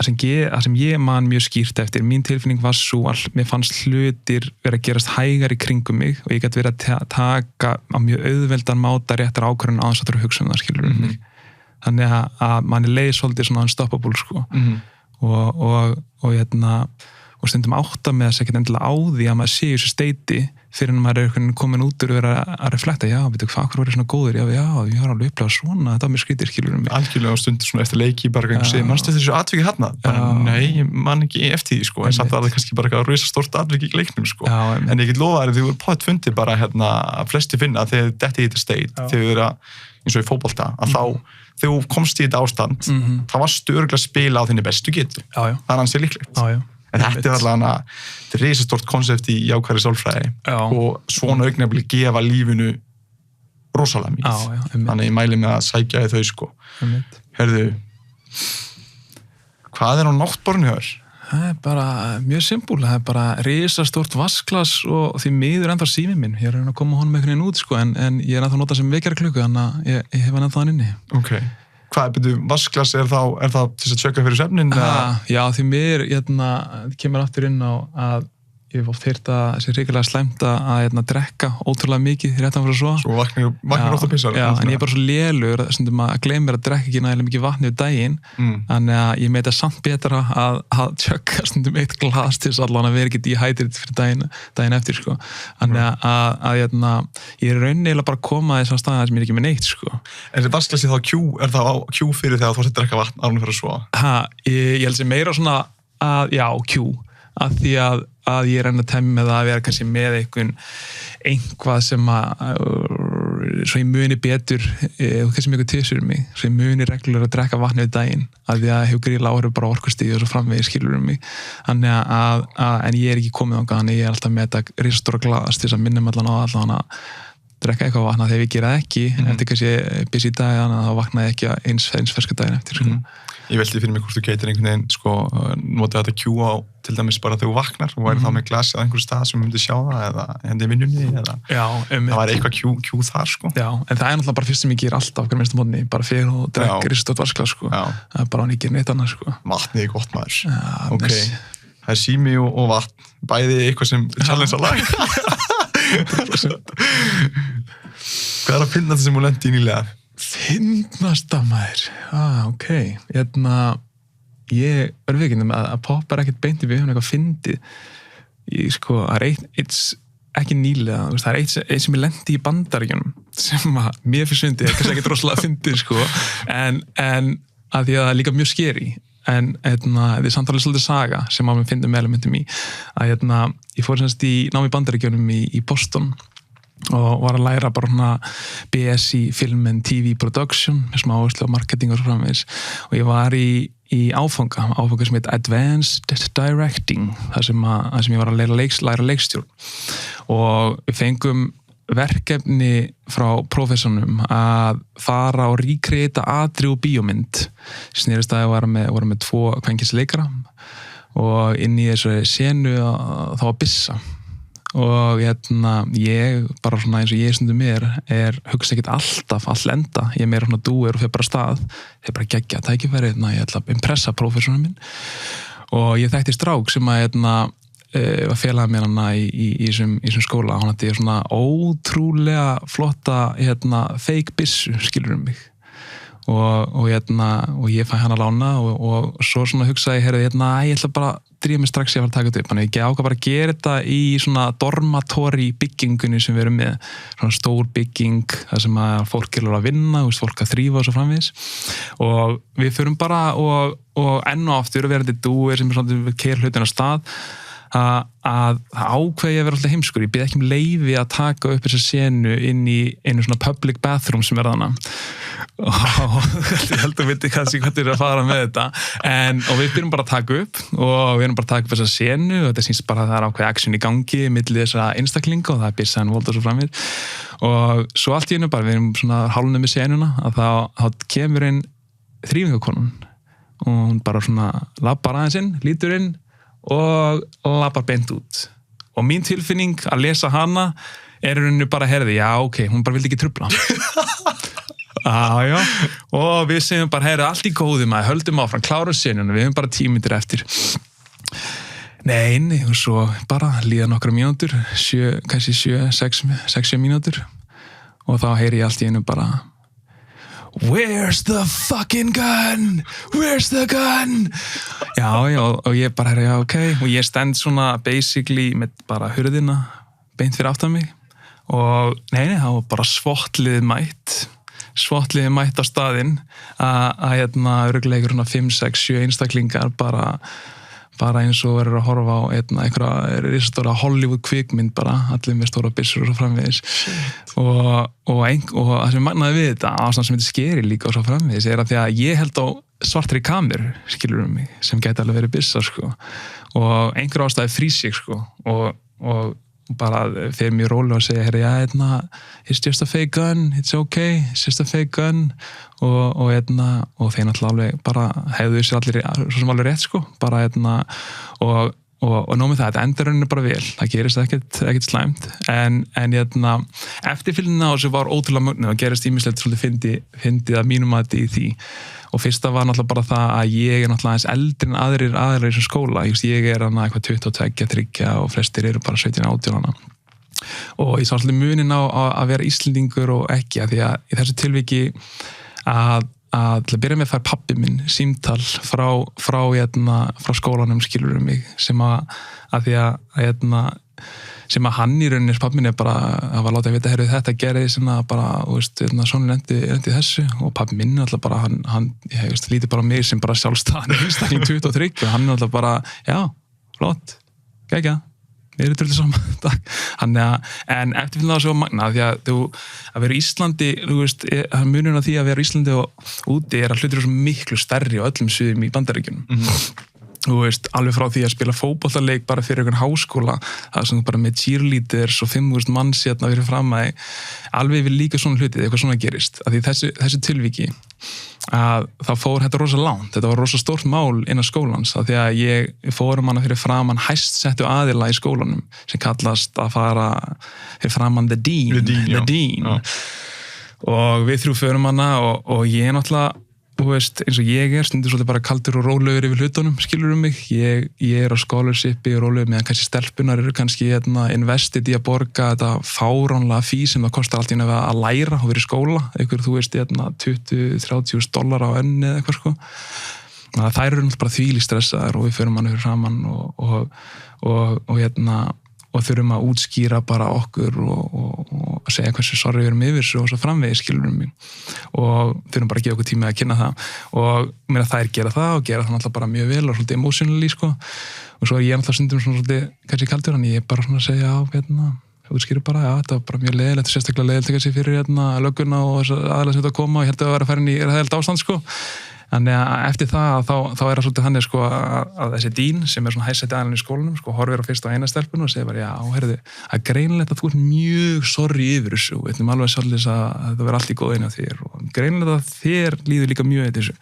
það sem ég man mjög skýrt eftir, mín tilfinning var svo að mér fannst hlutir vera að gerast hægar í kringum mig og ég gæti verið að taka á mjög auðveldan máta réttar ákvörðun án þess að hugsa það, skilur mig. Þannig að manni leið svolítið svona unstoppable sko, og stundum átta með þess ekkert endilega á því að maður sé í þessu steiti fyrir en maður er komin út og vera að reflekta, veitu hvað verið svona góður, ég har alveg upplegað svona, þetta var mér skrítið, skilur mig. Algjörlega og stundum svona eftir leiki bara eitthvað segir, manstu þessu atviki hérna? Nei, ég man ekki eftir því sko, en samt var það kannski bara eitthvað risastórt atviki í leiknum sko. En ég get lofa þér, þið voru pott fundið bara að flesti finna þegar þetta í þetta steit, þegar þið eru eins og í fótbolta, að þá þegar þú komst í þetta ástand, þá varstu örugglega að spila á þinni bestu getu. Það er ansi líklegt. En þetta er allavega þetta er risastórt konsept í jákvæðri sálfræði og svona augnablik gefa lífinu rosalega mikið. Þannig ég mæli með að sækja þau sko. Hörðu, hvað er á náttborðinu hjá þér? Það er bara mjög simpúl, það er bara risastórt vasklas og því miður ennþá síminn minn. Ég er að koma honum einhvern veginn út sko, en ég er ennþá að nota sem vekjaraklukku, þannig að ég hef hann ennþá hann inni. Ok. Hvað, vasklas er það til að tjöka fyrir svefnin? Já, því mér kemur aftur inn á að ég hef oft heyrt að þessi hrikalega slæmt að drekka ótrúlega mikið réttan fyrir svo. Svo vaknar ofta pissar. Já, en ég er bara svo lélugur stundum að gleyma mér að drekka ekki nægilega mikið vatni við daginn, þannig að ég meita samt betra að tjöka stundum 1 glas til þess allan að vera ekki dehydrated fyrir daginn eftir, sko. Þannig að ég er raunilega bara að koma þess að staða sem ég er ekki með neitt, sko. En þessi vasklasi þá er það á Q fyrir þegar þú ert að drekka vatn árunni fyrir svo? Ég held sem meira svona Q, að því að ég er enn að temja með það að vera kannski með einhvað sem svo ég muni betur og kannski mjög tísur mig, svo ég muni reglulega að drekka vatni við daginn, að því að hefur gríðlega áhrif bara orkustíð og svo framvegis, skilur mig. Þannig en ég er ekki komið ánga, þannig ég er alltaf með þetta risastóra glas til þess að minnum allan að drekka eitthvað vatna þegar ég gera ekki eftir kannski busy dag, þannig að þá vaknaði ekki eins ferska daginn eftir, sko. Ég veldi fyrir mig hvort þú gætir einhvern veginn, sko, nota þetta cue á til dæmis bara þegar þú vaknar og væri þá með glasið á einhverju stað sem myndi sjá það eða hendi vinnunni eða það væri eitthvað cue þar, sko. Já, en það náttúrulega bara fyrst sem ég ger alltaf hverjum minnsta mótni, bara fyrir og drekk ristótt vasklas, sko. Það bara hann ekki neitt annað, sko. Vatnið gott maður. Ok, það sími og vatn, bæði eitthvað sem challenge að laga. 100%. Hvað að finna það sem þú lendi í nýlega? Finnasta maður, ok, ég verður vikinn að pop ekkert beint í við eitthvað fyndið, sko, það eitt ekki nýlega, það eitt sem ég lendi í Bandaríkjunum sem að mér finnst fyndið, kannski ekkert rosalega fyndið, sko, en að því að það er líka mjög skeri, en þetta er samtalið svolítið saga sem að mér fyndið með elementum í, að ég fór semst í nám í Bandaríkjunum í Boston og var að læra bara svona BS í film and TV production með smá áherslu á marketing og svo framvegis og ég var í áfanga sem heit Advanced Directing þar sem ég var að læra leikstjórn og við fengum verkefni frá prófessornum að fara og recreata atriði og bíómynd snerist að voru með 2 kvenkisleikara og inn í þessu senu þá að byssa og ég bara svona eins og ég stundum hugsa ekkert alltaf all enda, ég meira svona dúer og fer bara af stað, þeir bara geggja tækifæri, ég ætla að impressa prófessorinn minn og ég þekkti strák sem að var félaga mér hana í þessum skóla, hann hafði svona ótrúlega flotta fake byssu, skilur mig og ég fæ hann að lána og svo svona hugsaði ég ætla bara að drífa mig strax ég var að taka þetta upp, þannig ég ákvað bara að gera þetta í svona dormatory byggingunni sem við erum með, svona stór bygging þar sem að fólk er að vinna, fólk að þrífa og svo framvegis og við förum bara og enn og aftur verandi dúir sem er svona keir hlutin á stað að ákveði að vera alltaf heimskur, ég bið ekki leyfi að taka upp þessa senu inn í einu svona public bathroom sem er þarna og ég held að viti kannski hvað er að fara með þetta og við byrjum bara að taka upp og við erum bara að taka upp þessa senu og þetta sýnst bara að það er ákveði action í gangi milli þessa einstaklinga og það er byssan volda svo framvið og svo allt í einu bara, við erum svona hálfnum með senuna að þá kemur inn þrífingakonan og hún bara svona labbar aðeins inn, lítur inn og labbar beint út og mín tilfinning að lesa hana er henni bara já ok, hún bara vildi ekki trufla já og við segjum bara allt í góðu maður, höldum áfram, klárum senuna við höfum bara 10 mínútur eftir nei og svo bara líða nokkra mínútur kannski 6 mínútur og þá heyri ég allt í einu bara Where's the fucking gun? Where's the gun? Já, og ég bara, ok, og ég stend svona basically með bara hurðina beint fyrir aftan mig og nei, það var bara svotliðið mætt á staðinn að örugglega svona 5, 6, 7 einstaklingar bara eins og verður að horfa á einhverja risastóra Hollywood kvikmynd bara, allir með stóra byssur og svo framvegis og það sem magnaði við þetta ástand sem þetta skeri líka og svo framvegis er að því að ég held á svartri kameru, skilur mig, sem gæti alveg verið byssa sko og einhver ástæði frýs ég sko og bara fyrir mjög rólega að segja it's just a fake gun, it's okay, it's just a fake gun og þeir náttúrulega alveg bara hefðu sér allir svo sem alveg rétt sko bara og nóg með það, þetta endur rauninni bara vel það gerist ekkert slæmt en eftirfylgnin á þessu var ótrúlega mögnuð og gerist ýmislegt svolítið fyndið að mínum að þetta í því og fyrsta var náttúrulega bara það að ég er náttúrulega eins eldri en aðrir í þessum skóla ég er eitthvað 22, 3 og flestir eru bara 17, 18 og ég sá alltaf munin á að vera Íslendingur og ekki að því að í þessu tilviki að til að byrja með fær pabbi minn símtal frá skólanum skilur mig sem að því að sem að hann í rauninni pabbi minn bara að var látið að vita þetta gerði sem að bara svona lendi þessu og pabbi minn alltaf bara hann lítið bara mig sem bara sjálfstæðan einstakling 23 og hann alltaf bara já, flott, geggjað við erum drullið saman, takk en eftirfylgna það svo magna því að vera í Íslandi munurinn af því að vera í Íslandi og úti er að hlutir svo miklu stærri á öllum sviðum í Bandaríkjunum alveg frá því að spila fótboltaleik bara fyrir einhvern háskóla það sem bara með cheerleaders og 5.000 manns fyrir fram að alveg við líka svona hluti eitthvað svona gerist af því þessu tilviki að þá fór þetta rosa langt, þetta var rosa stórt mál innan skólans, af því að ég fórum hana fyrir framan hæst settu aðila í skólanum sem kallast að fara fyrir framan the dean. Og við þrjú förum hana og ég náttúrulega, þú veist, eins og ég stundur svolítið bara kaldur og rólegur yfir hlutunum, skilur mig, ég á scholarshipi og rólegur meðan kannski stelpunar eru kannski investið í að borga þetta fáránlega fí sem það kostar allt í að læra og vera í skóla, einhver, þú veist, $20-30 á önni eða eitthvað, sko. Þær eru náttúrulega bara þvílíkt stressaðar og við förum hann fyrir saman og þurfum að útskýra bara okkur og segja hversu sorry við erum yfir þessu og svo framvegis, skilur mig, og þurfum bara að gefa okkur tíma að kynna það og mér að þær gera það og gera það náttúrulega bara mjög vel og svolítið emotionally, sko, og svo ég náttúrulega stundum svona svolítið kannski kaldur, en ég er bara svona að segja útskýra bara, þetta var bara mjög leiðilegt, sérstaklega leiðilegt kannski fyrir lögguna og aðalega sem þetta koma og ég held að vera að fara inn í heilt ástand, sko. Þannig að eftir það þá er það svolítið þannig, sko, að þessi dín sem er svona hæsætti aðalinn í skólanum, sko, horfir á fyrst á eina stelpun og segir bara, já, heyrðu, það er greinilegt að þú ert mjög sorry yfir þessu og við alveg svolítið að þetta verður allt í góðinu á þér og greinilegt að þér líður líka mjög eftir þessu.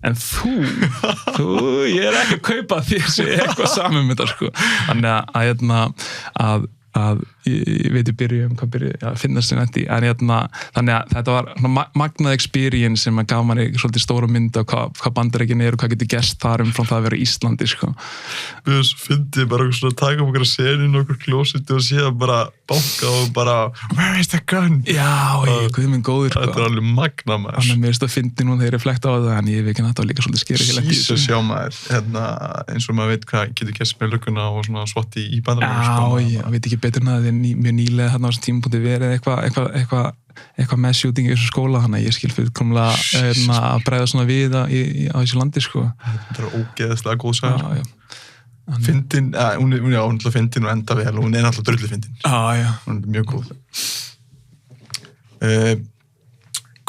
En þú, ég er ekki að kaupa þér sem eitthvað saman með þetta, sko. Þannig að ég veit hvað finnast sem þetta þannig að þetta var magnað experience sem gaf manni svolítið stóra mynd á hvað Bandaríkin og hvað getur gerst þar frá það að vera Íslandi, sko. Við fyndið bara svona að taka okkur að senin okkur klósiti og síðan bara banka og bara where is the gun? Já, guð minn góður, sko. Þetta er alveg magnað, maður. Þannig að mér finnst að fyndi núna þegar ég reflekta á það, en ég veit ekki að þetta var líka svolítið skeri ekki lent í þessu. Sjá maður, eins og maður veit hvað getur gerst með lögguna og svona svotti í Bandaríkjunum. Já, ég veit ekki betur en að það er mjög nýlega þarna á þessum tímapunkti verið eitthvað mass shooting í þessu skóla, þannig að ég skil fullkomlega að bregða svona við á þessu landi, sko. Þetta er ógeðslega góð saga. Fyndin, hún er náttúrulega fyndin og enda vel og hún er náttúrulega drullu fyndin. Hún er mjög góð.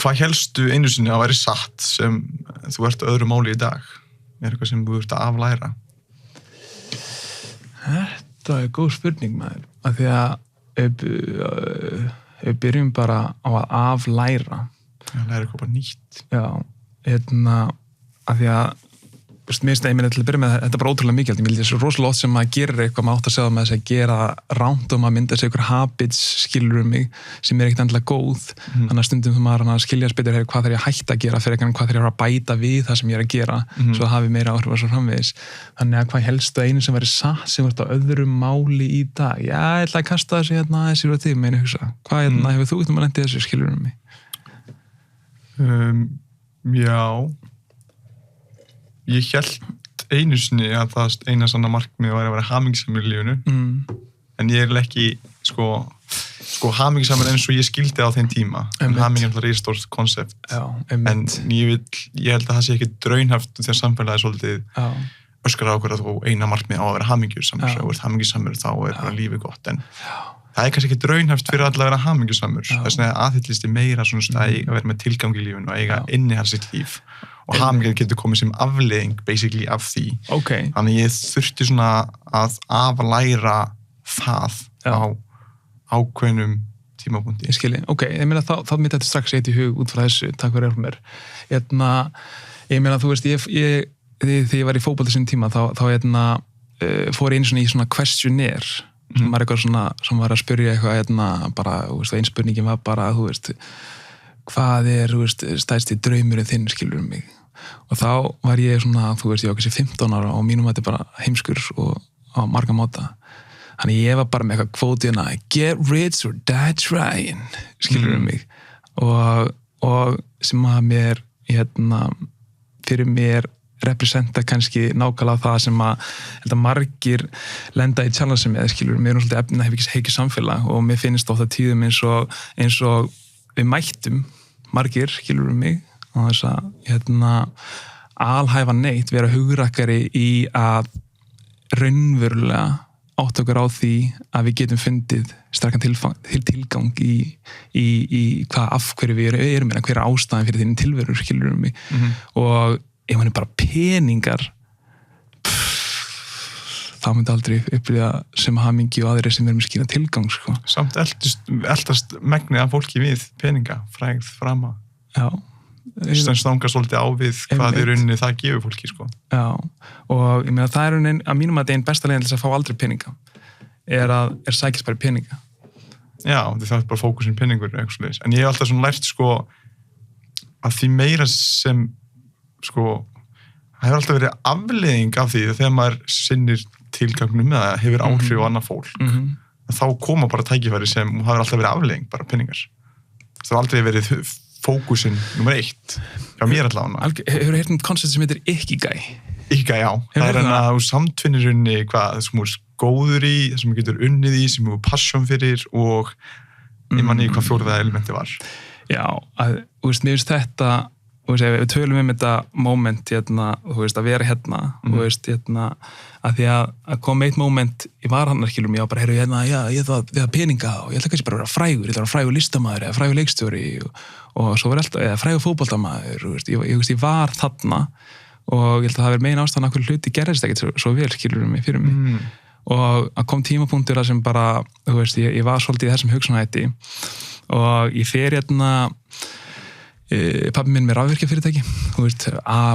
Hvað hélstu einu sinni að væri satt sem þú ert öðru máli í dag? Er eitthvað sem þú ert að aflæra? Þetta er góð spurning, maður. Af því að við byrjum bara á að aflæra. Já, læra eitthvað bara nýtt. Já, af því að mér finnst að til að byrja með þetta er bara ótrúlega mikið. Ég myndi þessu rosalega oft sem maður gerir eitthvað, maður átt að segja með þess að gera ránt og maður mynda þessi einhver habits, skilur mig, sem er ekkert endilega góð. Þannig að stundum þú maður að skilja spytur hvað þarf ég að hætta að gera fyrir ekki hvað þarf ég að bæta við það sem ég er að gera, svo það hafi meira áhrif og svo framvegis. Þannig að hvað helstu einu sem væri satt sem vart á öðru máli í dag? Já, ég ætla að kasta þessu þessi var þig, meina hugsa. Hvað hefur þú lent í þessu, skilur mig? Já. Ég hélt einu sinni að það eina sanna markmið væri að vera hamingsamur í lífinu, en ég er ekki hamingsamur eins og ég skildi á þeim tíma. Haming er alltaf stórt konsept, en ég held að það sé ekki draunhæft þegar samfélagið er svolítið öskar á okkur að þú eina markmið á að vera hamingjusamur, og ef hamingjusamur þá er bara lífið gott, en það er kannski ekki draunhæft fyrir alla að vera hamingjusamur. Það er svona aðhyllist meira svona að vera með tilgang í lífinu og eiga innihald sitt líf. Og hamingjan getur komið sem afleiðing basically af því. Þannig ég þurfti svona að aflæra það á ákveðnum tímapunkti. Ég skilji, ég meina þá mitt þetta strax eitt í hug út frá þessu, takk fyrir mér. Ég meina, þú veist, þegar ég var í fótbolta þessum tíma, þá fór ég einu svona í svona questionnaire, sem var eitthvað svona, sem var að spyrja eitthvað, bara, þú veist, ein spurningin var bara, þú veist, hvað er, þú veist, stærsti draumurinn þinn, skilur mig. Og þá var ég svona, þú veist, ég var kannski 15 ára og mínum þetta bara heimskur og á marga máta. Þannig ég var bara með eitthvað kvótina, get rich or die trying, skilur mig. Og sem að mér, fyrir mér representa kannski nákvæmlega það sem að margir lenda í challenge með, skilur mig, er svolítið efna hefur ekki samfélag og mér finnst ofta tíðum eins og við mættum margir, skilur mig, á þess að alhæfa neitt, vera hugrakkari í að raunverulega átt okkur á því að við getum fundið sterkan tilgang í hvað af hverju við erum, hver er ástæðan fyrir þín tilveru, skilur mig, og ef hann er bara peningar, það myndi aldrei upplýða sem hamingi og aðrir sem er með skýra tilgang, sko. Samt eldast megnið af fólki við peninga, frægð, frama. Já, sem stangast svolítið á við hvað í rauninni það gefur fólki, sko. Já, og ég meina það er rauninni, að mínum að það er einn besta leiðin til þess að fá aldrei peninga, er sækjast bara í peninga. Já, það er bara fókusin peningur, eitthvað svoleiðis. En ég hef alltaf svona lært, sko, að því meira sem, sko, það hefur alltaf verið afleiðing af því þegar maður sinnir tilgangnum eða hefur áhrif á annað fólk, þá koma bara tækifæri sem það hefur alltaf verið afleiðing, bara peningar. Það hefur aldrei verið fókusinn nummer 1 hjá mér allavega. Hefur heyrt koncept sem heitir Ikigai? Ikigai, já. Það er að þú samtvinnir unni hvað sem þú er góður í, það sem þú getur unnið í, sem þú er passion fyrir og ég manni hvað fjórða elementi var. Já, mér finnst þetta, við tölum þetta moment, að vera hérna, að því að kom eitt moment, ég var hann ekki ég var bara, ég það peninga og ég ætla kannski bara að vera frægur, ég ætla að vera frægur listamaður eða frægur leikstjóri og svo var alltaf, eða frægur fótboltamaður, ég var þarna og ég held að það verið megin ástæðan að hverju hluti gerðist ekkert svo vel, fyrir mig. Og að kom tímapunktur að sem bara, ég var svolítið í þessum hugsunarhætti og ég fer pabbi minn með rafvirkjafyrirtæki,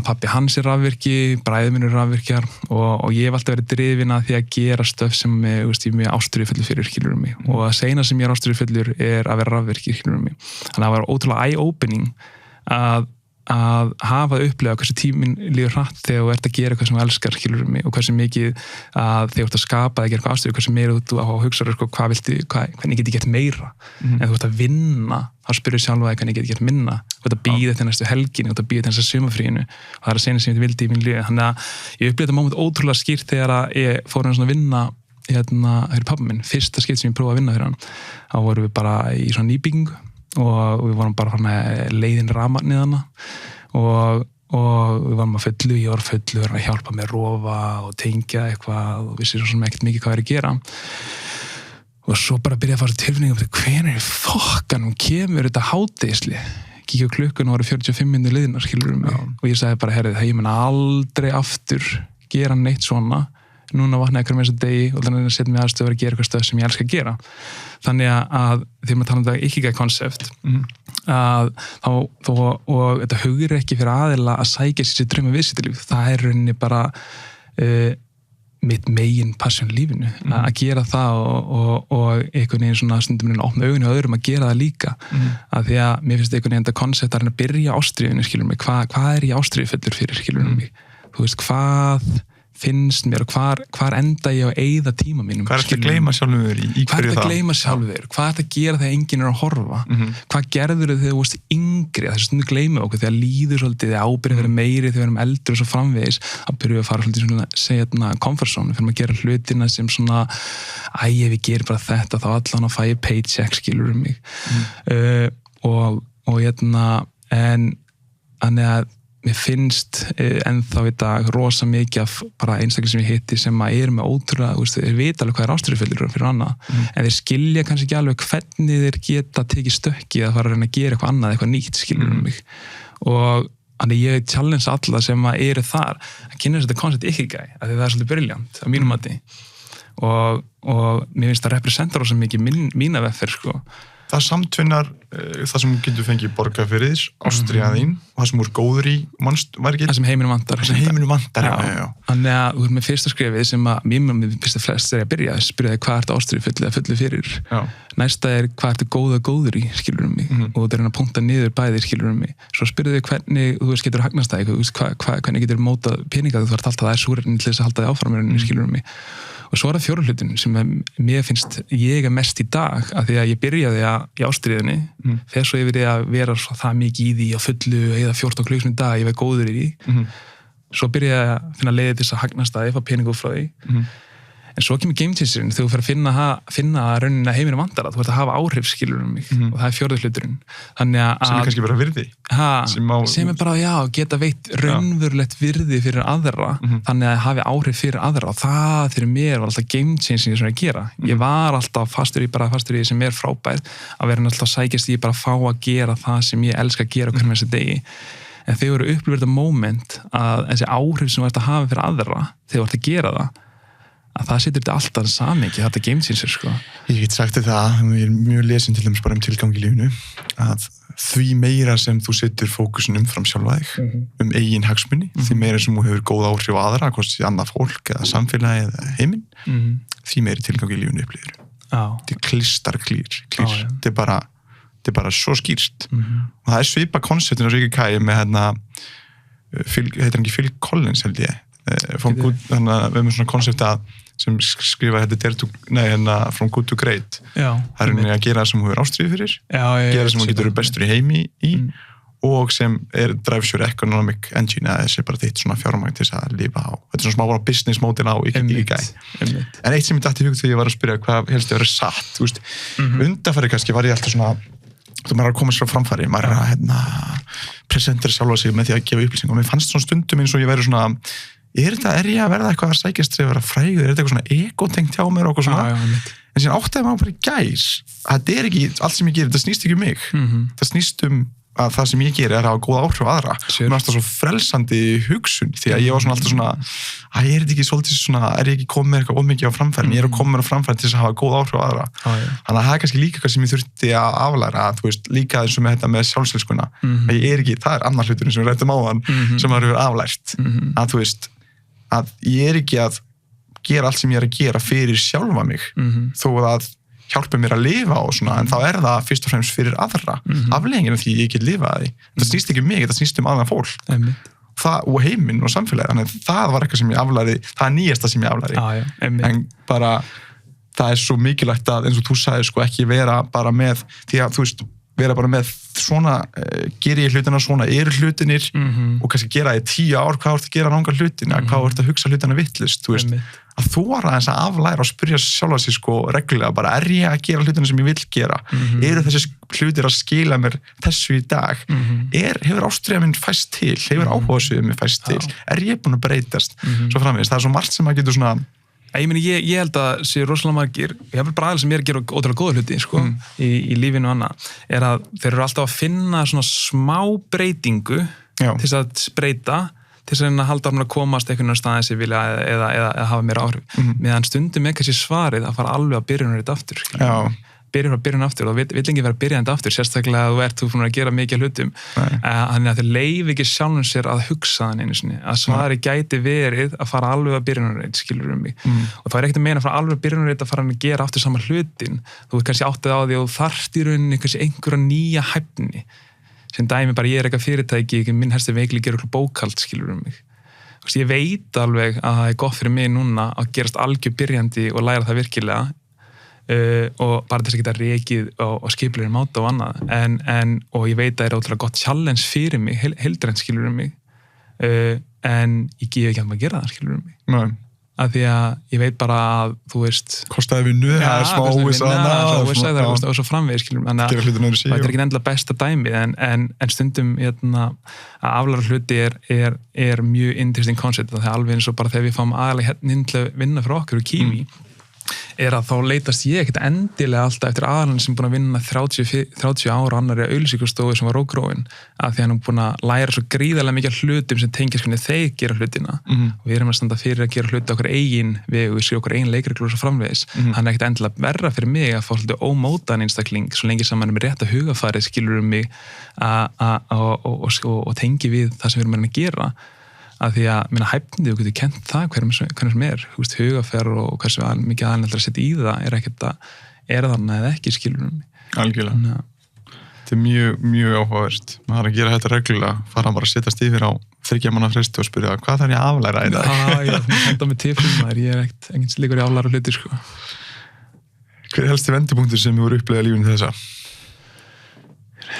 pabbi hans er rafvirki, bræður minn er rafvirkjar og ég hef alltaf verið drifin að því að gera stöf sem ég er mjög ástríðufullur fyrir, og að seinna sem ég er ástríðufullur er að vera rafvirki, þannig að það var ótrúlega eye-opening að hafa upplega hversu tíminn líður hratt þegar þú ert að gera eitthvað sem þú elskar, og hversu mikið að þegar þú ert að skapa eða gera eitthvað ástríðu, hversu meira þú á að hugsa hvernig get ég gert meira, en þú ert að vinna, þá spyrðu sjálfa þig hvernig get ég gert minna, þú ert að bíða til næstu helginni, þú ert að bíða til næstu sumarfríinu og það er að sena sem ég vildi í mín lífi, þannig að ég upplifði þetta moment ótrúlega skýrt þegar að ég fór að vinna fyrir pabba minn, fyrsta skipt sem ég prófaði að vinna fyrir hann, þá vorum við bara í svona nýbyggingu og við varum bara leiðin rafmagnið hana og við varum að fullu, ég var fullu, við varum að hjálpa með rofa og tengja eitthvað og vissi svo sem ekkert mikið hvað er að gera og svo bara byrjaði að fara tilfinningum hvenær fokkanum kemur þetta hádegisli, kíkja á klukkun og voru 45 minnir liðnar, og ég sagði bara, það ég mun aldrei aftur gera neitt svona, núna vaknaði hverjum þess að degi og þannig að setja mig aðstöð að gera eitthvað stöð sem ég elska að gera. Þannig að þegar maður tala um þetta Ikigai koncept og þetta hugir ekki fyrir aðila að sækja sér drauma viðskiptalíf, það er rauninni bara mitt megin passion lífinu, að gera það og einhvern veginn svona stundum að opna augunni og öðrum að gera það líka, að því að mér finnst einhvern veginn þetta koncept að byrja ástríðunni, hvað er ég ástríðufullur fyrir, þú veist, hvað finnst mér og hvar enda ég að eyða tíma mínum. Hvað er þetta að gleyma sjálfur í hverju það? Hvað er þetta að gleyma sjálfur? Hvað er þetta að gera þegar enginn er að horfa? Hvað gerður þau þegar þú varst yngri? Það er stundu gleymið okkur þegar líður svolítið, þegar ábyrgðin verður meiri, þegar við erum eldri og svo framvegis, að byrja að fara svolítið svona, segja comfort zone, fyrir að gera hlutina sem svona, ef ég ger bara þetta, þá allan að fæ ég paycheck, skilur mig. Mér finnst ennþá í dag rosa mikið af bara einstaklega sem ég hitti sem eru með ótrúlega, þeir vita alveg hvað er ástríðufullir fyrir annað, en þeir skilja kannski ekki alveg hvernig þeir geta tekið stökki að fara að reyna að gera eitthvað annað, eitthvað nýtt, skilur mig. Og þannig ég challenge alla sem eru þar að kynna þetta koncept Ikigai, af því það er svolítið brilliant á mínum mati. Og mér finnst það representar rosa mikið mína vegferð, sko. Það samtvinnar það sem getur fengið borgað fyrir þér, ástríða þín og það sem úr góður í, það sem heiminum vantar. Það sem heiminum vantar, já. Þannig að þú erum með fyrsta skrefið sem að mér fyrst að flest þegar ég byrja, spyrjaði hvað ertu ástríðu fullu fyrir. Já. Næsta er hvað ertu góður í, skilur mig, og þú er að punkta niður bæði, skilur mig. Svo spyrjaði hvernig þú getur hagnast það, hvernig getur mótað peninga, þú þarf alltaf það er súrefni til þess að halda þig áfram, skilur mig. Og svo er það fjórða hlutin sem mér finnst ég mest í dag, af því að ég byrjaði í ástríðunni, þegar svo yfir ég að vera svo það mikið í því að fullu eða 14 klukkum í dag, ég verð góður í því. Svo byrjaði ég að finna leiðir til þess að hagnast það, ég fá pening út frá því. En svo kemur game changerinn, þegar þú fer að finna að rauninni að heiminum vantar þú ert að hafa áhrif, skilur mig, og það er fjórði hluturinn. Þannig að sem er kannski bara virði. Sem er bara, geta veitt raunverulegt virði fyrir aðra, þannig að hafi áhrif fyrir aðra, og það fyrir mér var alltaf game changing sem ég gera. Ég var alltaf fastur í því sem er frábært, að vera alltaf sækjast í bara að fá að gera það sem ég elska að gera hvernig þessi degi. En þegar þú eru upplifir þetta moment að þessi áhrif sem þú ert að hafa fyrir aðra, þegar þú ert að gera það, að það setur þetta alltaf samhengi, þetta game changer, sko. Ég get sagt þér það, ég er mjög lesin til dæmis bara tilgang í lífinu, að því meira sem þú setur fókusin umfram sjálfa þig, eigin hagsmuni, því meira sem þú hefur góð áhrif á aðra, hvort sé annað fólk eða samfélagi eða heiminn, því meiri tilgang í lífinu upplifir. Þetta er kristarklýr, þetta er bara svo skýrt. Og það er svipa konseptinu á Ríkir Kai með heitir hann ekki Phil Collins held ég, þannig að við erum svona konsept sem skrifa From Good to Great. Það er að gera það sem þú hefur ástríðu fyrir, gera það sem þú getur bestur í heimi í, og sem drives your economic engine, eða þessi bara þitt svona fjármagn til þess að lifa á. Þetta er svona smá business model á Ikigai. En eitt sem ég datt í hug þegar ég var að spyrja hvað helst ég að vera satt, undanfæri kannski var ég alltaf svona, þú maður að komast frá framfæri, maður að presentera sjálfa sig með því að gefa upplýsing, og mér fannst svona stundum eins og ég væri svona, er ég að verða eitthvað að sækjast að vera frægur, er þetta eitthvað svona ego-tengt hjá mér og eitthvað svona, en síðan áttaði maður bara í gæs, þetta er ekki allt sem ég gerir, þetta snýst ekki um mig, það snýst um að það sem ég geri er að hafa góða áhrif á aðra. Mér fannst það svo frelsandi hugsun, því að ég var svona alltaf svona, er þetta ekki svolítið svona, er ég ekki komið með eitthvað ómikið á framfærin, ég er að koma með á framfærin til þess að hafa góða áhrif á aðra. Þannig að það er kannski líka eitthvað sem ég þurfti að aflæra, þú veist, líka eins og með þetta með sjálfselskunna, að ég er ekki, það er annar hluturinn sem við rættum áðan, sem maður hefur aflært, að þú veist, að ég er ekki að gera allt sem ég er að gera fyrir sjálfa mig, þó að hjálpa mér að lifa og svona, en þá er það fyrst og fremst fyrir aðra, afleggingin af því ég get lifað því. Það snýst ekki um mig, það snýst um aðra fólk. Það og heiminn og samfélagið, þannig að það var eitthvað sem ég aflæri, það er nýjasta sem ég aflæri. En bara, það er svo mikilvægt að, eins og þú sagðir, sko, ekki vera bara með, því að, þú veist, vera bara með svona, geri ég hlutina svona, eru hlutinir, og kannski gera það í 10 ár, hvað ert að gera rangar hlutina, hvað ert að hugsa hlutina vitlaust, þú veist, að þú var aðeins að aflæra og spyrja sjálfa sig, sko, reglulega, bara er ég að gera hlutina sem ég vil gera, eru þessi hlutir að skila mér þessu í dag, hefur ástríða minn fæst til, hefur áhugasviðið minn fæst til, er ég búin að breytast, svo framvegis, það er svo margt sem að getur svona. Ég held að sé rosalega margir, ég hef bara aðeins sem ég er að gera ótrúlega góða hluti, sko, í lífinu og annað, er að þeir eru alltaf að finna svona smá breytingu til þess að breyta, til þess að halda að komast einhvern staðin sem vilja eða hafa meira áhrif. Meðan stundum kannski svarið að fara alveg að byrja þetta aftur, byrjun aftur, og vill ekki vera byrjandi aftur, sérstaklega að þú ert að gera mikið hlutum, þannig að þeir leyfi ekki sjálfum sér að hugsa þannig einu sinni, að svari gæti verið að fara alveg að byrjunarreit, skilur mig, og það er ekkert að meina að fara alveg að byrjunarreit að fara að gera aftur saman hlutin, þú ert kannski áttið á því og þarft í rauninni kannski einhverja nýja hæfni, sem dæmi bara ég er eitthvað fyrirtæki, minn helsti veikli gerur bókhald, skilur mig, ég veit alveg að það er gott fyrir mig núna að gerast algjör byrjandi og læra það virkilega, og bara þess að geta rekið og skiplir máta og annað, og ég veit að það er ótrúlega gott challenge fyrir mig, heildrænt skilur mig, en ég gef ekki að gera það, skilur mig. Af því að ég veit bara að, þú veist, kostaði vinnu, það er smá óvissa og svo framvegis, skilur mig, þannig að þetta er ekki endilega besta dæmi, en stundum að aflæra hluti er mjög interesting concept, það er alveg eins og bara þegar við fáum aðalega hérna til að vinna fyrir okkur og Kiwi, er að þá leitast ég ekkert endilega alltaf eftir aðalinn sem er búin að vinna 30 ára annari auglýsingastofu sem var rógróin, af því hann er búin að læra svo gríðarlega mikið hlutum sem tengja hvernig þeir gera hlutina, og við erum að standa fyrir að gera hluti okkur eigin vegu, sér okkur eigin leikreglur og svo framvegis, hann er ekkert endilega verra fyrir mig að fá hluti ómótaðan einstakling svo lengi saman með rétt að hugafæri skilur mig og tengi við það sem við erum að gera, að því að minna hæfnið og getur kent það hvernig sem er, hugaferð og hversu mikið aðeins að setja í það er ekkert að er þannig eða ekki, skilur mig. Algjörlega. Þetta er mjög, mjög áhugavert. Maður þarf að gera þetta reglulega, fara bara að setjast yfir á 3 mánaða fresti og spyrja hvað þarf ég að aflæra í dag? Já, henda með tipsum, ég er ekkert líkur í aflæra hluti, sko. Hver er helsti vendipunktur sem þú voru upplifað í lífinu til þessa?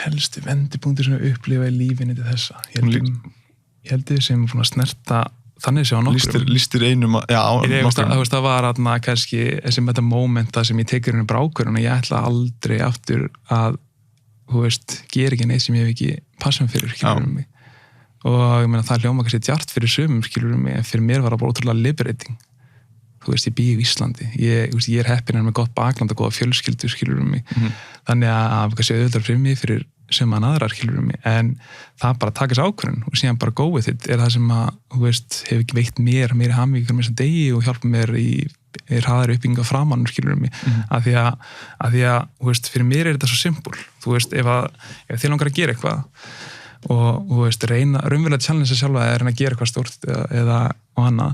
Helsti vendipunktur sem þú upplifað í lífinu til þessa? Ég held því sem búin að snerta þannig sé á nokkrum. Listir einum, nokkrum. Það var kannski þetta moment sem ég tekur henni brákurinn og ég ætla aldrei aftur að, gera ekki neitt sem ég hef ekki passum fyrir, skilur mig. Og ég meina það hljóma kannski djart fyrir sumum, skilur mig, en fyrir mér var það bara ótrúlega liberating. Ég bý í Íslandi, ég er heppinn með gott bakland og góða fjölskyldu, skilur mig. Þannig að kannski auðvitað fyrir mig, fyrir sem hann aðrar skilur mig, en það bara taka þessi ákvörðun og síðan bara go with it það sem að, þú veist, hefur ekki veitt meiri hamingju með þessum degi og hjálpa mér í hraðari uppbyggingu af framannum skilur mig, af því að þú veist, fyrir mér þetta svo simpul, þú veist, ef þið langar að gera eitthvað og þú veist, raunverulega challenge sjálfa að reyna að gera eitthvað stórt eða og annað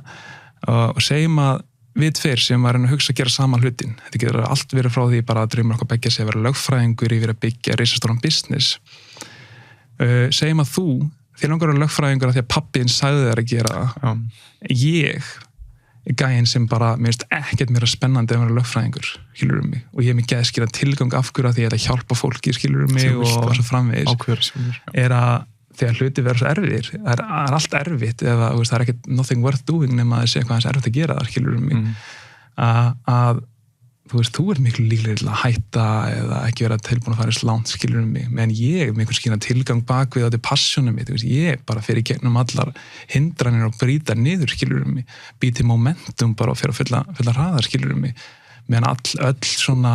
og segjum að við tveir sem að reyna að hugsa að gera sama hlutin, þetta getur allt verið frá því bara að drauma okkar beggja sig að vera lögfræðingur yfir að byggja risastóran business segjum að þér langar að vera lögfræðingur af því að pabbiðin sagði þér að gera það ég er gæinn sem bara, mér finnst ekkert mér spennandi að vera lögfræðingur, skilur mig og ég er með geðskýra tilgang af hverju að því að þetta hjálpa fólki, skilur mig og svo framvegis er að þegar hluti verður svo erfiðir, það er allt erfitt eða það er ekkert nothing worth doing nema að sé hvað hans erfitt að gera það, skilur mig að þú veist, þú ert miklu líklegri til að hætta eða ekki vera tilbúin að fara í langt, skilur mig, menn ég með einhvern skýna tilgang bakvið á þetta passjónum mitt, ég bara fer í gegnum allar hindranir og brýta niður, skilur mig, býti momentum bara og fer að fylla hraðar, skilur mig, meðan öll svona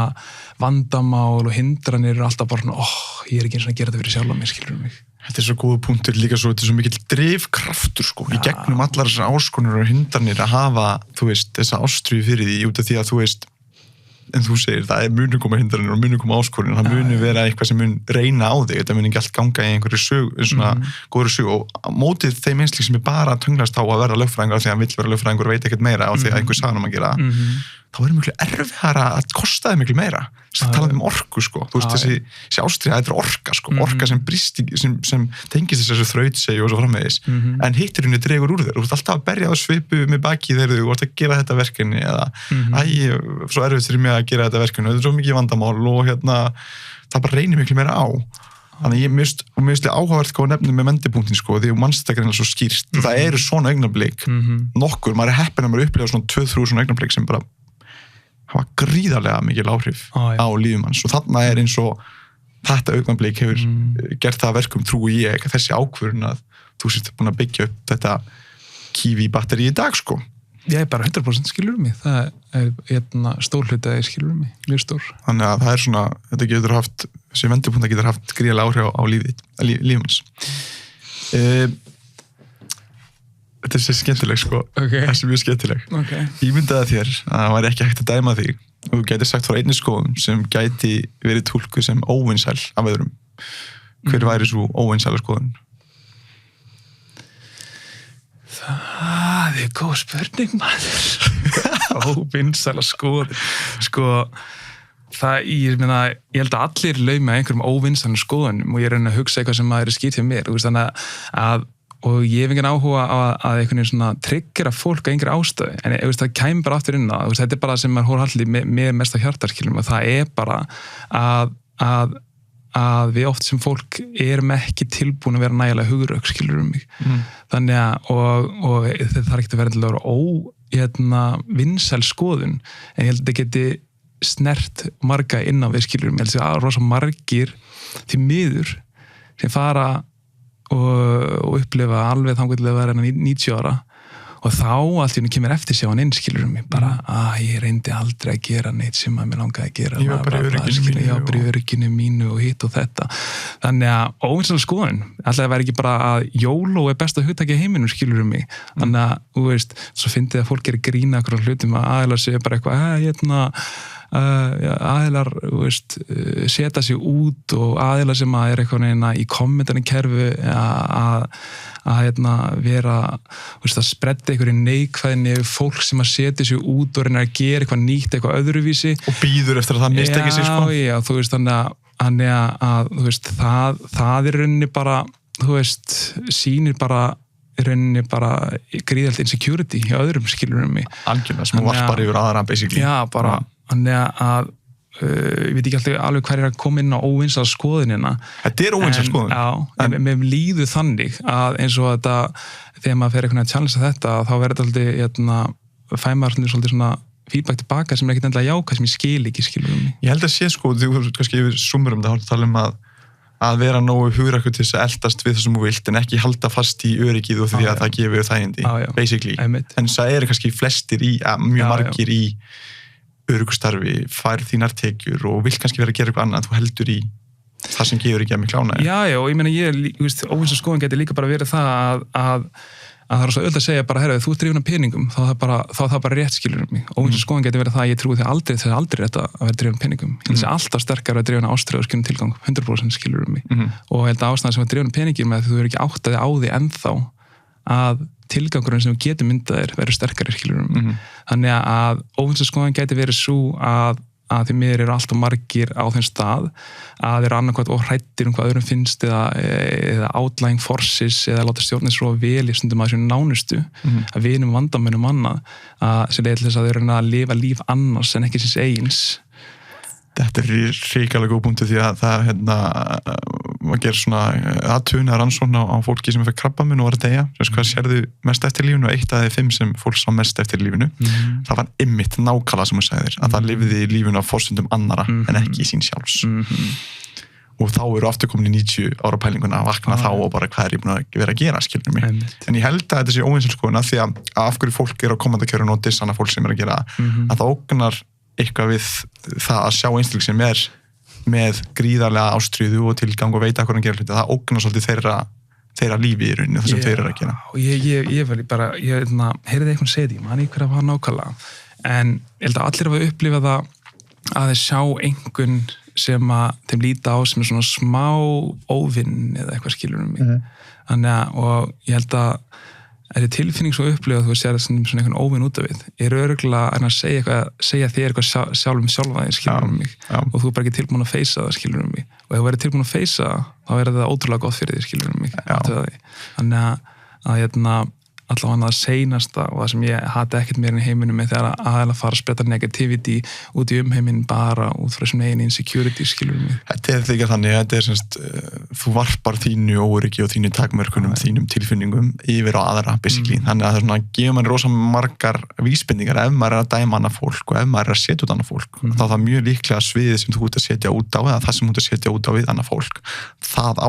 vandamál og hindranir eru alltaf bara, ég er ekki eins og að gera þetta fyrir sjálf mig, skilur mig. Þetta svo góða punktur, líka svo, þetta svo mikill drifkraftur, sko, í gegnum allar þessar áskonur og hindranir að hafa, þú veist, þessa ástríðu fyrir því, út af því að þú veist, en þú segir, það munu koma hindranir og munu koma áskonur, það munu vera eitthvað sem mun reyna á þig, þetta mun ekki allt ganga í einhverju sög, svona góðri sög og á mótið þeim einstakling sem bara tönglast á að vera lögfræðingur af því að hann vill vera lögfræðingur og veit ekkert meira á því að einhver sagði hann að gera þá miklu erfiðara að kosta þig miklu meira það talaði orku, sko, þú veist, þessi ástríða, þetta orka, sko, orka sem brýst sem tengist þessu þrautsegi og svo framvegis, en hitturinn dregur úr þér, þú ert alltaf að berja á svipu með baki þegar þú ert að gera þetta verkefni eða, svo erfitt fyrir mig að gera þetta verkefni, þetta er svo mikið vandamál og það bara reynir miklu meira á þannig ég mist áhugavert hvað nefnum með vendipunktin, sko, því mannstakar er svo skýrt, það eru svona augnablik nokkur, maður er heppinn að maður upplifa svona 2-3 svona augnablik sem bara hafa gríðarlega mikil áhrif á lífum hans og þarna er eins og þetta augnablik hefur gert það verkum trúi ég, þessi ákvörðun að þú sért búin að byggja upp þetta Kiwi batteri í dag, sko. Ég er bara 100% skilur mig, það er stór hluti að ég skilur mig, mjög stór. Þannig að það er svona, þetta getur haft, þessi vendipunta getur haft gríðarlega áhrif á lífum hans. Þetta er skemmtileg, sko. Þessi er mjög skemmtileg. Ímyndaði þér að það væri ekki hægt að dæma þig og þú gætir sagt frá einni skoðun sem gæti verið túlkuð sem óvinsæl af öðrum. Hver væri svo óvinsæla skoðun? Það er góð spurning, maður. Óvinsæla skoðun. Sko, ég held að allir lauma einhverjum óvinsælum skoðunum og ég reyna að hugsa eitthvað sem maður er skýrt hjá mér. Þannig að og ég hef engin áhuga að einhvern veginn svona tryggjara fólk að einhver ástöðu en það kæmi bara aftur inn á þetta er bara sem maður hór haldið með mesta hjartarskilum og það er bara að við oft sem fólk erum ekki tilbúin að vera nægilega hugrök, skilur mig þannig að og það er ekkert að vera vinsæl skoðun en ég held að þetta geti snert marga inn á við, skilur mig, ég held að rosa margir því miður sem fara og upplifa alveg þangað til að vera 90 ára og þá allt í henni kemur eftir sjá hann inn, skilur mig bara ég reyndi aldrei að gera neitt sem að mér langaði að gera ég var bara í örygginu mínu og hitt og þetta þannig að óvinsæla skoðun alltaf það væri ekki bara að YOLO er besta hugtaki í heiminum, skilur mig þannig að, þú veist, svo fyndið að fólk gerir grína okkur á hlutum að aðeinar segja bara eitthvað aðeinar, þú veist, setja sig út og aðeinar sem að er eitthvað í kommentarinn kerfi að vera, þú veist, að spredda einhverju neikvæðinni fólk sem að setja sig út og reyna að gera eitthvað nýtt, eitthvað öðruvísi og býður eftir að það mistæki sig, sko. Já, þú veist, þannig að þú veist, það er rauninni bara, þú veist, sýnir bara rauninni bara gríðalt insecurity hjá öðrum, skilur mig. Algjörlega, sem varpar yfir aðra, basically. Já, bara þannig að ég veit ekki alveg hver er að koma inn á óvinsæla skoðunina. Þetta er óvinsæla skoðun. Já, en mér líður þannig að eins og þetta, þegar maður fer eitthvað að challengea þetta, þá verður þetta fæmarnir svolítið svona feedback tilbaka sem er ekkert endilega jákvæð sem ég skil ekki, skilur mig. Ég held að sé, sko, þú kannski yfir sumur það, þá tala að vera nógu hugrakkur til þess að eldast við það sem þú vilt en ekki halda fast í öryggið og því að það gefur þægindi, basically. En það eru kannski flestir mjög margir í öryggstarfi, fær þínar tekjur og vill kannski vera að gera eitthvað annað, þú heldur í það sem gefur ekki að mig klána Já, og ég meina óvinnslu skoðun getur líka bara verið það að það er svo öll að segja bara, herra, þú ert drifin af peningum, þá er það bara rétt skilur mig. Óvinnslu skoðun getur verið það að ég trúi þess aldrei rétt að vera drifin af peningum. Ég sé alltaf sterkar að vera drifin af ástríðu og skilur tilgang, 100% skilur mig. Og ég held að ástæðan sem er drifin af peningum með að þú eru ekki áttaði á því ennþá að tilgangurinn sem þú getur myndaðir verður sterkari skilur mig. Þannig að óvinnslu skoðun getur verið svo að því miður eru alltaf margir á þeim stað að þeir eru annarkvæmt hræddir hvað öðrum finnst eða outlying forces eða láta stjórnir svo vel í stundum að þessu nánustu að vinum vandamönnum annað sem leiðir til þess að þeir eru að lifa líf annars en ekki síns eigins. Þetta er hrikalega góð punktu því að það maður gerir svona aðtugna rannsókn á fólki sem fekk krabbamein og var að deyja, hvað sérðu mest eftir lífinu og 1 af 5 sem fólk sá mest eftir lífinu. Það var einmitt nákvæmlega sem þú sagðir, að það lifði lífinu á forsendum annara en ekki í sín sjálfs. Og þá eru aftur komin í 90 ára pælinguna að vakna þá og bara hvað er ég búin að vera að gera, skilur mig. En ég held að þetta sé óvinnsluskoðun af því að af hverju fólk er á komandakjörun og dissana fólk sem er að gera að það ógnar eitthvað við það að sjá einstakling sem er með gríðarlega ástríðu og tilgang og veita hvað hann gerir hluti, það ógnar svolítið þeirra lífi í rauninni, það sem þeir eru að gera. Og ég heyrði eitthvað segið, ég man ekki hver að var nákvæmlega, en ég held að allir hafa upplifað það að þeir sjá einhvern sem að þeim líta á sem er svona smá óvinn eða eitthvað skilur mig. Þannig að, og ég held að þessi tilfinning svo upplifað þú sér svona einhvern óvinn út af við örugglega en að segja þér eitthvað sjálfa þig, skilur mig og þú er bara ekki tilbúin að feysa það, skilur mig og ef þú verður tilbúin að feysa þá er það ótrúlega gott fyrir þig, skilur mig þannig að allavega það seinasta og það sem ég hati ekkert meira í heiminum er þegar aðeins fara að spretta negativity út í umheiminn bara út frá þessum eigin insecurity, skilur mig. Þetta er líka þannig, þetta er semst þú varpar þínu óöryggi og þínu takmörkunum, þínum tilfinningum yfir á aðra, basically. Þannig að það er svona að gefa mann rosa margar vísbendingar ef maður er að dæma annað fólk og ef maður er að setja út annað fólk. Þá er það mjög líklega sviðið sem þú ert að setja út á eða það sem þú ert að setja út á við annað fólk. Það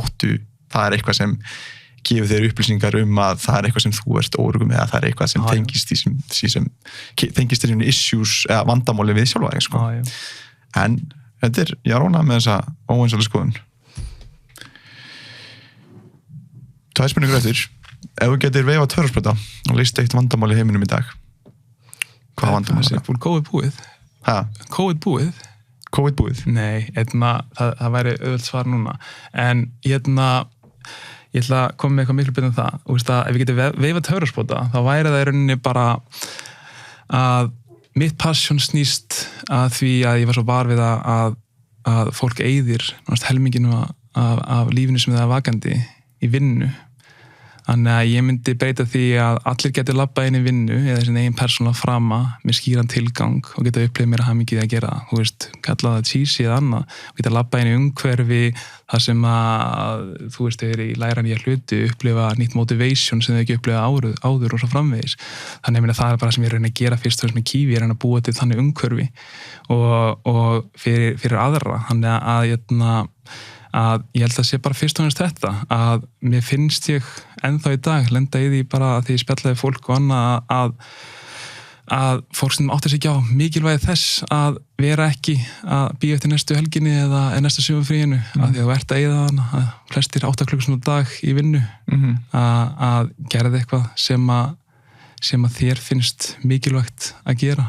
er eitthvað sem gefur þér upplýsingar að það er eitthvað sem þú ert órugum eða það er eitthvað sem tengist þér issues eða vandamáli við sjálfa þig, sko. En þetta er, ég er ánægður með þessa óvinnslu skoðun. Það er spurningur eftir, ef þú getur veifað törfarsprauta og leyst eitt vandamáli í heiminum í dag, hvað vandamáli er það? COVID búið. Hæ? COVID búið? Nei, það væri auðvelt svar núna, en ég ætla að koma með eitthvað miklu betur en það og ef við getum veifað töfraspota þá væri það í rauninni bara að mitt passion snýst að því að ég var svo var við að fólk eyðir helminginu af lífinu sem það er vakandi í vinnu. Þannig að ég myndi breyta því að allir geti labbað inn í vinnu eða þessi eigin persónulega frama með skýran tilgang og geta upplifað meira hamingju að gera það. Þú veist, kalla það cheesy eða annað. Og geta labbað inn í umhverfi þar sem að, þú veist, þeir í læra nýja hluti, upplifa nýtt motivation sem þau ekki upplifa áður og svo framvegis. Þannig að það er bara sem ég reyna að gera fyrst og sem ég kífi, ég reyna að búa til þannig umhverfi og fyrir aðra. Þannig að ég held að sé bara fyrst og næst þetta að mér finnst ég ennþá í dag lenda í því bara að því ég spjallaði fólk og annað að fólk sem áttar sig ekki á mikilvægi þess að vera ekki að bíða eftir næstu helginni eða næsta sumarfríinu að því að þú ert að eyða hana að flestir 8 klukkustunda á dag í vinnu að gera eitthvað sem að þér finnst mikilvægt að gera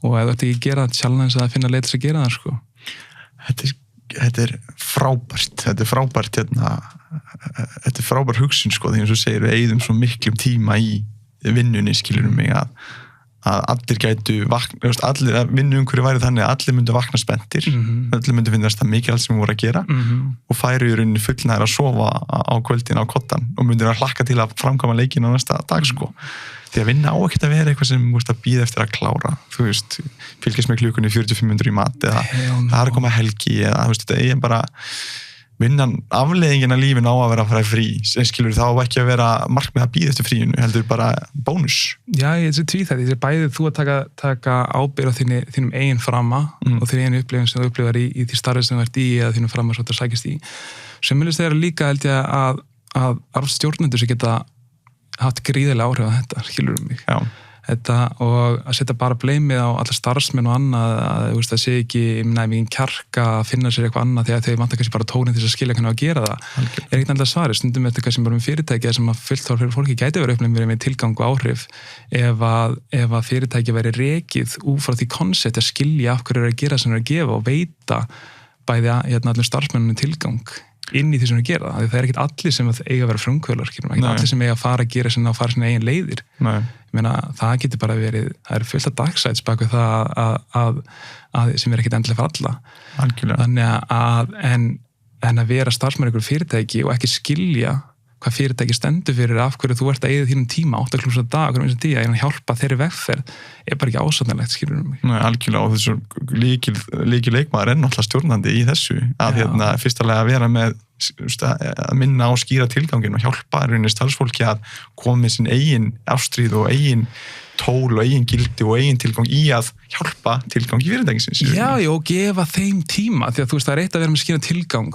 og ef þú ert ekki að gera það challenge að finna leið til að gera það, sko. Þetta er frábært þetta er frábær hugsun, sko, því eins og segir við eyðum svo miklum tíma í vinnunni, skilur mig að allir gætu vakna, að vinnuumhverfi væri þannig að allir myndu vakna spenntir, allir myndu finnast það mikið allt sem við voru að gera og færu í rauninni fullnægir að sofa á kvöldin á kottan og myndu að hlakka til að framkvæma leikinn á næsta dag, sko. Því að vinna á ekkert að vera eitthvað sem þú veist að bíða eftir að klára, þú veist, fylgjast með klukkunni 45 mínútur í mat eða það er að koma helgi eða þú veist, þetta er bara vinnan, afleiðingin af lífin á að vera að fara frí, skilur þá ekki að vera markmið að bíða eftir fríinu, heldur bara bónus. Já, ég sé tvíþætt, ég sé bæðið þú að taka ábyrgð á þínum eigin frama og þín eigin upplifun sem þú upplifar í því starfið sem þú ert í eða þínum frama sem þú sækist í. Sömuleiðis þegar líka held ég að stjórnendur sem geta haft gríðarlega áhrif á þetta, skilur mig. Já. þetta og að setja bara bleimið á alla starfsmenn og annað að það sé ekki mikið kjarka að finna sér eitthvað annað þegar þau vantar kannski bara tónin til að skilja hvernig að gera það er ekkert alltaf svari, stundum þetta kannski bara fyrirtæki sem að fullt á fólki gæti verið uppnefnir með tilgang og áhrif ef að fyrirtæki veri rekið út frá því konsept að skilja af hverju er að gera sem er að gefa og veita bæði allir starfsmennunum tilgang inn í því sem við gera það. Það er ekkert allir sem eiga að vera frumkvöðlar, ekkert allir sem eiga að fara að gera sinna og fara sinna eigin leiðir. Ég meina, það getur bara verið, það er fullt af dagsæts bak við það að sem er ekkert endilega fyrir alla. Algjörlega. Þannig en að vera starfsmaður ykkur fyrirtæki og ekki skilja hvað fyrirtæki stendur fyrir af hverju þú ert að eyða þínum tíma 8 klukkur á dag, hverjum eins og því að hjálpa þeirri vegferð er bara ekki ásættanlegt, skilur mig. Nei, algjörlega, og þessu líkil leikmaður er náttúrulega stjórnandi í þessu að fyrstulega að vera með að minna á skýra tilgangin og hjálpa starfsfólki að koma með sinn eigin ástríð og eigin tól og eigin gildi og eigin tilgang í að hjálpa tilgangi fyrirtækisins. Já, og gefa þeim tíma, því að það er eitt að vera með skýra tilgang,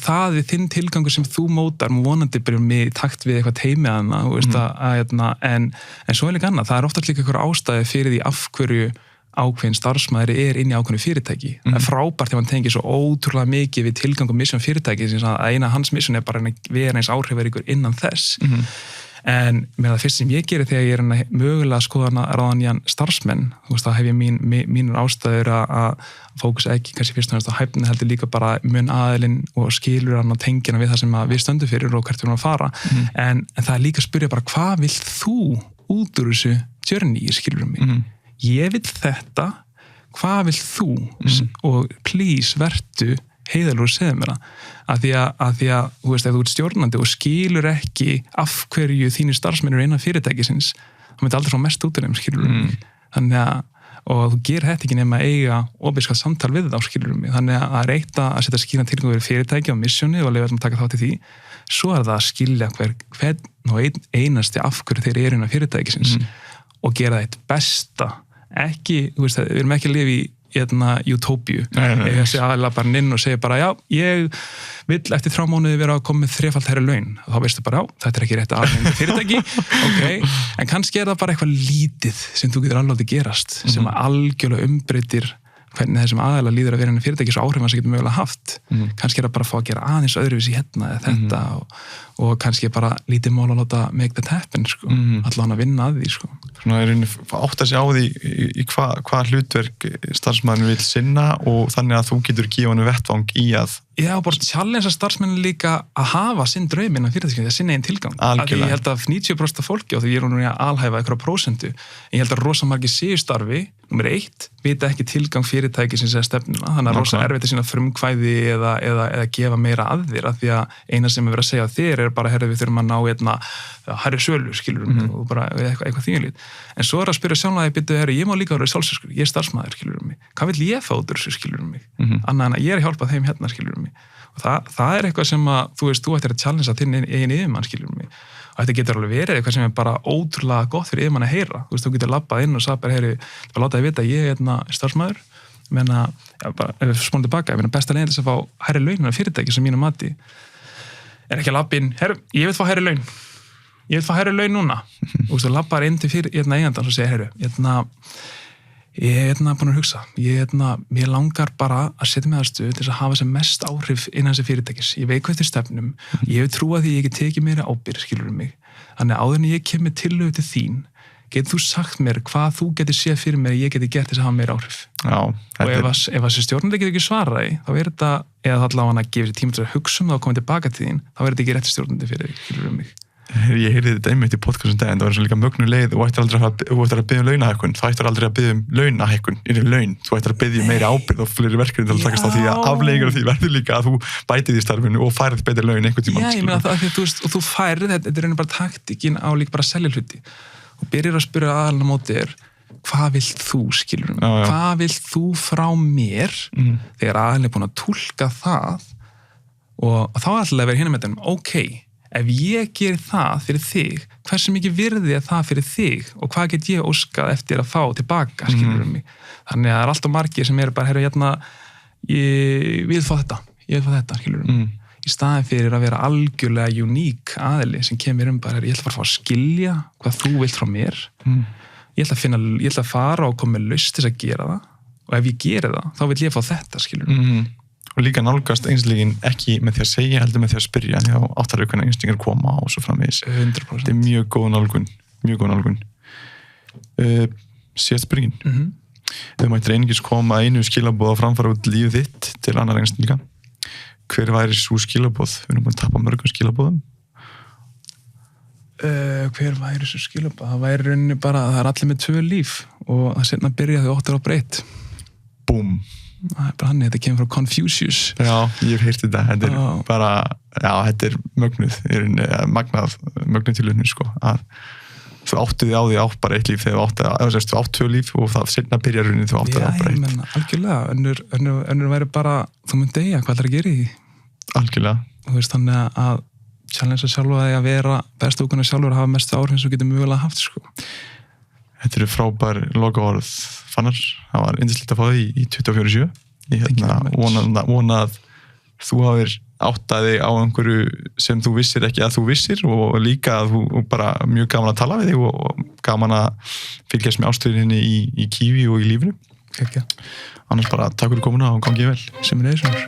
það er þinn tilgangur sem þú mótar, vonandi byrjum með takt við eitthvað teimiðana, en svo er líka annað, það er oftast líka einhver ástæði fyrir því af hverju ákveðin starfsmæðri er inn í ákveðinu fyrirtæki. Það er frábært þegar mann tengir svo ótrúlega mikið við tilgang og mission fyrirtæki, sem að eina hans mission er bara að vera eins áhrifaríkur innan þess. En með það fyrst sem ég gerir þegar ég er mögulega að skoða ráðan í hann starfsmenn, þá hef ég mínur ástæður að fókusa ekki kannski fyrst og næst á hæfni, heldur líka bara mun aðilinn og skilur hann og tengina við það sem við stöndum fyrir og hvert við erum að fara. En það er líka að spyrja bara, hvað vill þú út úr þessu journey, skilur mig? Ég vil þetta, hvað vill þú? Og please, vertu heiðalur og segðu mér það. Að því að, þú veist, ef þú ert stjórnandi og skilur ekki af hverju þínir starfsmennir innan fyrirtækisins, þá myndi aldrei frá mest út af þeim, skilur mig. Þannig að, og þú gerir þetta ekki nema að eiga opinskátt samtal við þá, skilur mig. Þannig að það er eitt að setja skýran tilgang við fyrirtæki og missioni og leiða að taka þátt í því. Svo er það að skilja hvern og einasti af hverju þeir eru innan fyrirtækisins og gera það eitt besta. Ekki, þú veist, við erum ekki að lifa í utópíu, ég sé aðeins bara inn og segja bara, já, ég vill eftir 3 mánuði vera að koma með 3-falt hærri laun, þá veistu bara, já, þetta er ekki rétt aðeins fyrirtæki, en kannski er það bara eitthvað lítið sem þú getur alveg að gerast, sem algjörlega umbreytir hvernig þessum aðeins líður að vera henni fyrirtæki svo áhrifan sem getur mögulega haft. Kannski er það bara að fá að gera aðeins öðruvísi hérna eða þetta og kannski bara lítið mál að láta make that happen, allan að vinna að því, Svona er átt að segja á því í hvað hlutverk starfsmaðurinn vil sinna og þannig að þú getur gefa henni vettvang í að Já, bara challenge að starfsmennin líka að hafa sinn draum innan fyrirtækisins, að sinna einn tilgang. Algjörlega. Ég held að 90% af fólki, og því ég er núna að alhæfa einhverja prósentu, en ég held að rosa margir séu starfi, númer 1, vita ekki tilgang fyrirtækisins eða stefnuna, þannig að rosa erfitt að sína frumkvæði eða gefa meira að þér, af því að eina sem er verið að segja þér er bara, herri, við þurfum að ná hærri sölu, skilur og bara eitthvað þýðinlít. En svo er að spyrja sjálfnaði, byrju, herri, ég má líka vera sjálfsöskur, ég er starfsmaður, skilur mig. Hvað vill ég fá út úr þessu, skilur mig? Annað en að ég er að hjálpa þeim hérna, skilur mig. Og það er eitthvað sem að, þú ættir að challengea þinn eigin yfirmann, skilur mig. Og þetta getur alveg verið eitthvað sem er bara ótrúlega gott fyrir yfirmann að heyra. Þú getur labbað inn og sagt bara, heyri, bara láta þig vita að ég er starfsmaður. Menna, bara, ef við spólum tilbaka, besta leiðin þess að fá hærri laun með fyrirtæki sem mínum mati er ekki að labba inn, herru, ég vil fá hærri laun. Ég vil fá hærri laun núna. Og þú labbar inn til eigandans og segir, herru, ég er búin að hugsa, mér langar bara að setja mig aðstöðu til að hafa sem mest áhrif innan þessi fyrirtækis. Ég veit hvað þetta er stefnum, ég hef trúað því ég get tekið meira ábyrgð, skilur mig. Þannig áður en ég kem með tillögu til þín, getur þú sagt mér hvað þú getur séð fyrir mér að ég geti gert þess að hafa meira áhrif. Já, og ef þessi stjórnandi getur ekki svaraði, þá er þetta, eða allavega hann að gefa sér tíma til að hugsa þá komið tilbaka til þín, þá er þetta ekki rétt stjórnandi fyrir þig, skilur mig. Ég heyrði þetta einmitt í podcastum daginn, það var svo líka mögnu leið og ættir aldrei að biðja launahækkun, það ættir aldrei að biðja launahækkun í laun, þú ættir að biðja meiri ábyrgð og fleiri verkefni til að takast á því að afleiðingar af því verður líka að þú bætið í starfinu og færið betri laun einhvern tímann. Já, ég meina það, og þú færið, þetta er bara taktíkin á líka bara að selja hluti og byrjar að spyrja aðalinn á móti hvað vilt þú, skilur mig, hvað vilt þú frá mér þegar aðalinn er búin að túlka það og þá ætlaði að vera hérna með þeim, ókei, ef ég gerir það fyrir þig, hversu mikið virði er það fyrir þig og hvað get ég óskað eftir að fá tilbaka, skilur mig. Þannig að það er alltaf margir sem eru bara, herru, ég vil fá þetta, skilur mig. Í staðin fyrir að vera algjörlega uník aðili sem kemur bara, ég ætla bara að fá að skilja hvað þú vilt frá mér. ég ætla að fara og koma með laust til þess að gera það og ef ég geri það, þá vil ég fá þetta, skilur. Og líka nálgast einstakling ekki með því að segja, heldur með því að spyrja, því að áttar hvernig einstaklingar koma og svo framvegis. 100%. Þetta er mjög góð nálgun. Síðast spurningin. Ef mættir einungis koma einu skilaboð að framfara út lífið þitt til annar einstaklinga, hver væri svo skilaboð? Við erum búin að tappa mörgum skilaboðum. Hver væri svo skilaboð? Það væri rauninni bara, það allir með 2 líf og það setna að byrja þegar 8 á breytt. Búm. Það bara hann, þetta kemur frá Confucius. Já, ég hef heyrt þetta. Þetta er bara, já, þetta er mögnuð tilhörnu, sko, að þú áttu því á því átt bara 1 líf þegar þú átt 2 líf og það setna byrja rauninni þú átt að á bara 1. Já, ég menna, algjörlega. Önnur væri bara, þú mun deyja, hvað ætlar að gera í því? Algjörlega. Og þú veist, þannig að challenge sjálfa því að vera bestu okkurna sjálfur að hafa mestu áhrif sem þú getur mögulega haft, sko. Þetta eru frábær lokaorð Fannar, það var yndislegt að fá því í 24/7. Ég vona að þú hafir áttaði á einhverju sem þú vissir ekki að þú vissir og líka að þú bara mjög gaman að tala við þig og gaman að fylgjast með ástöðinni í Kíví og í lífinu. Ekki. Annars bara takk fyrir komuna og gangið vel. Sem er eðisumur.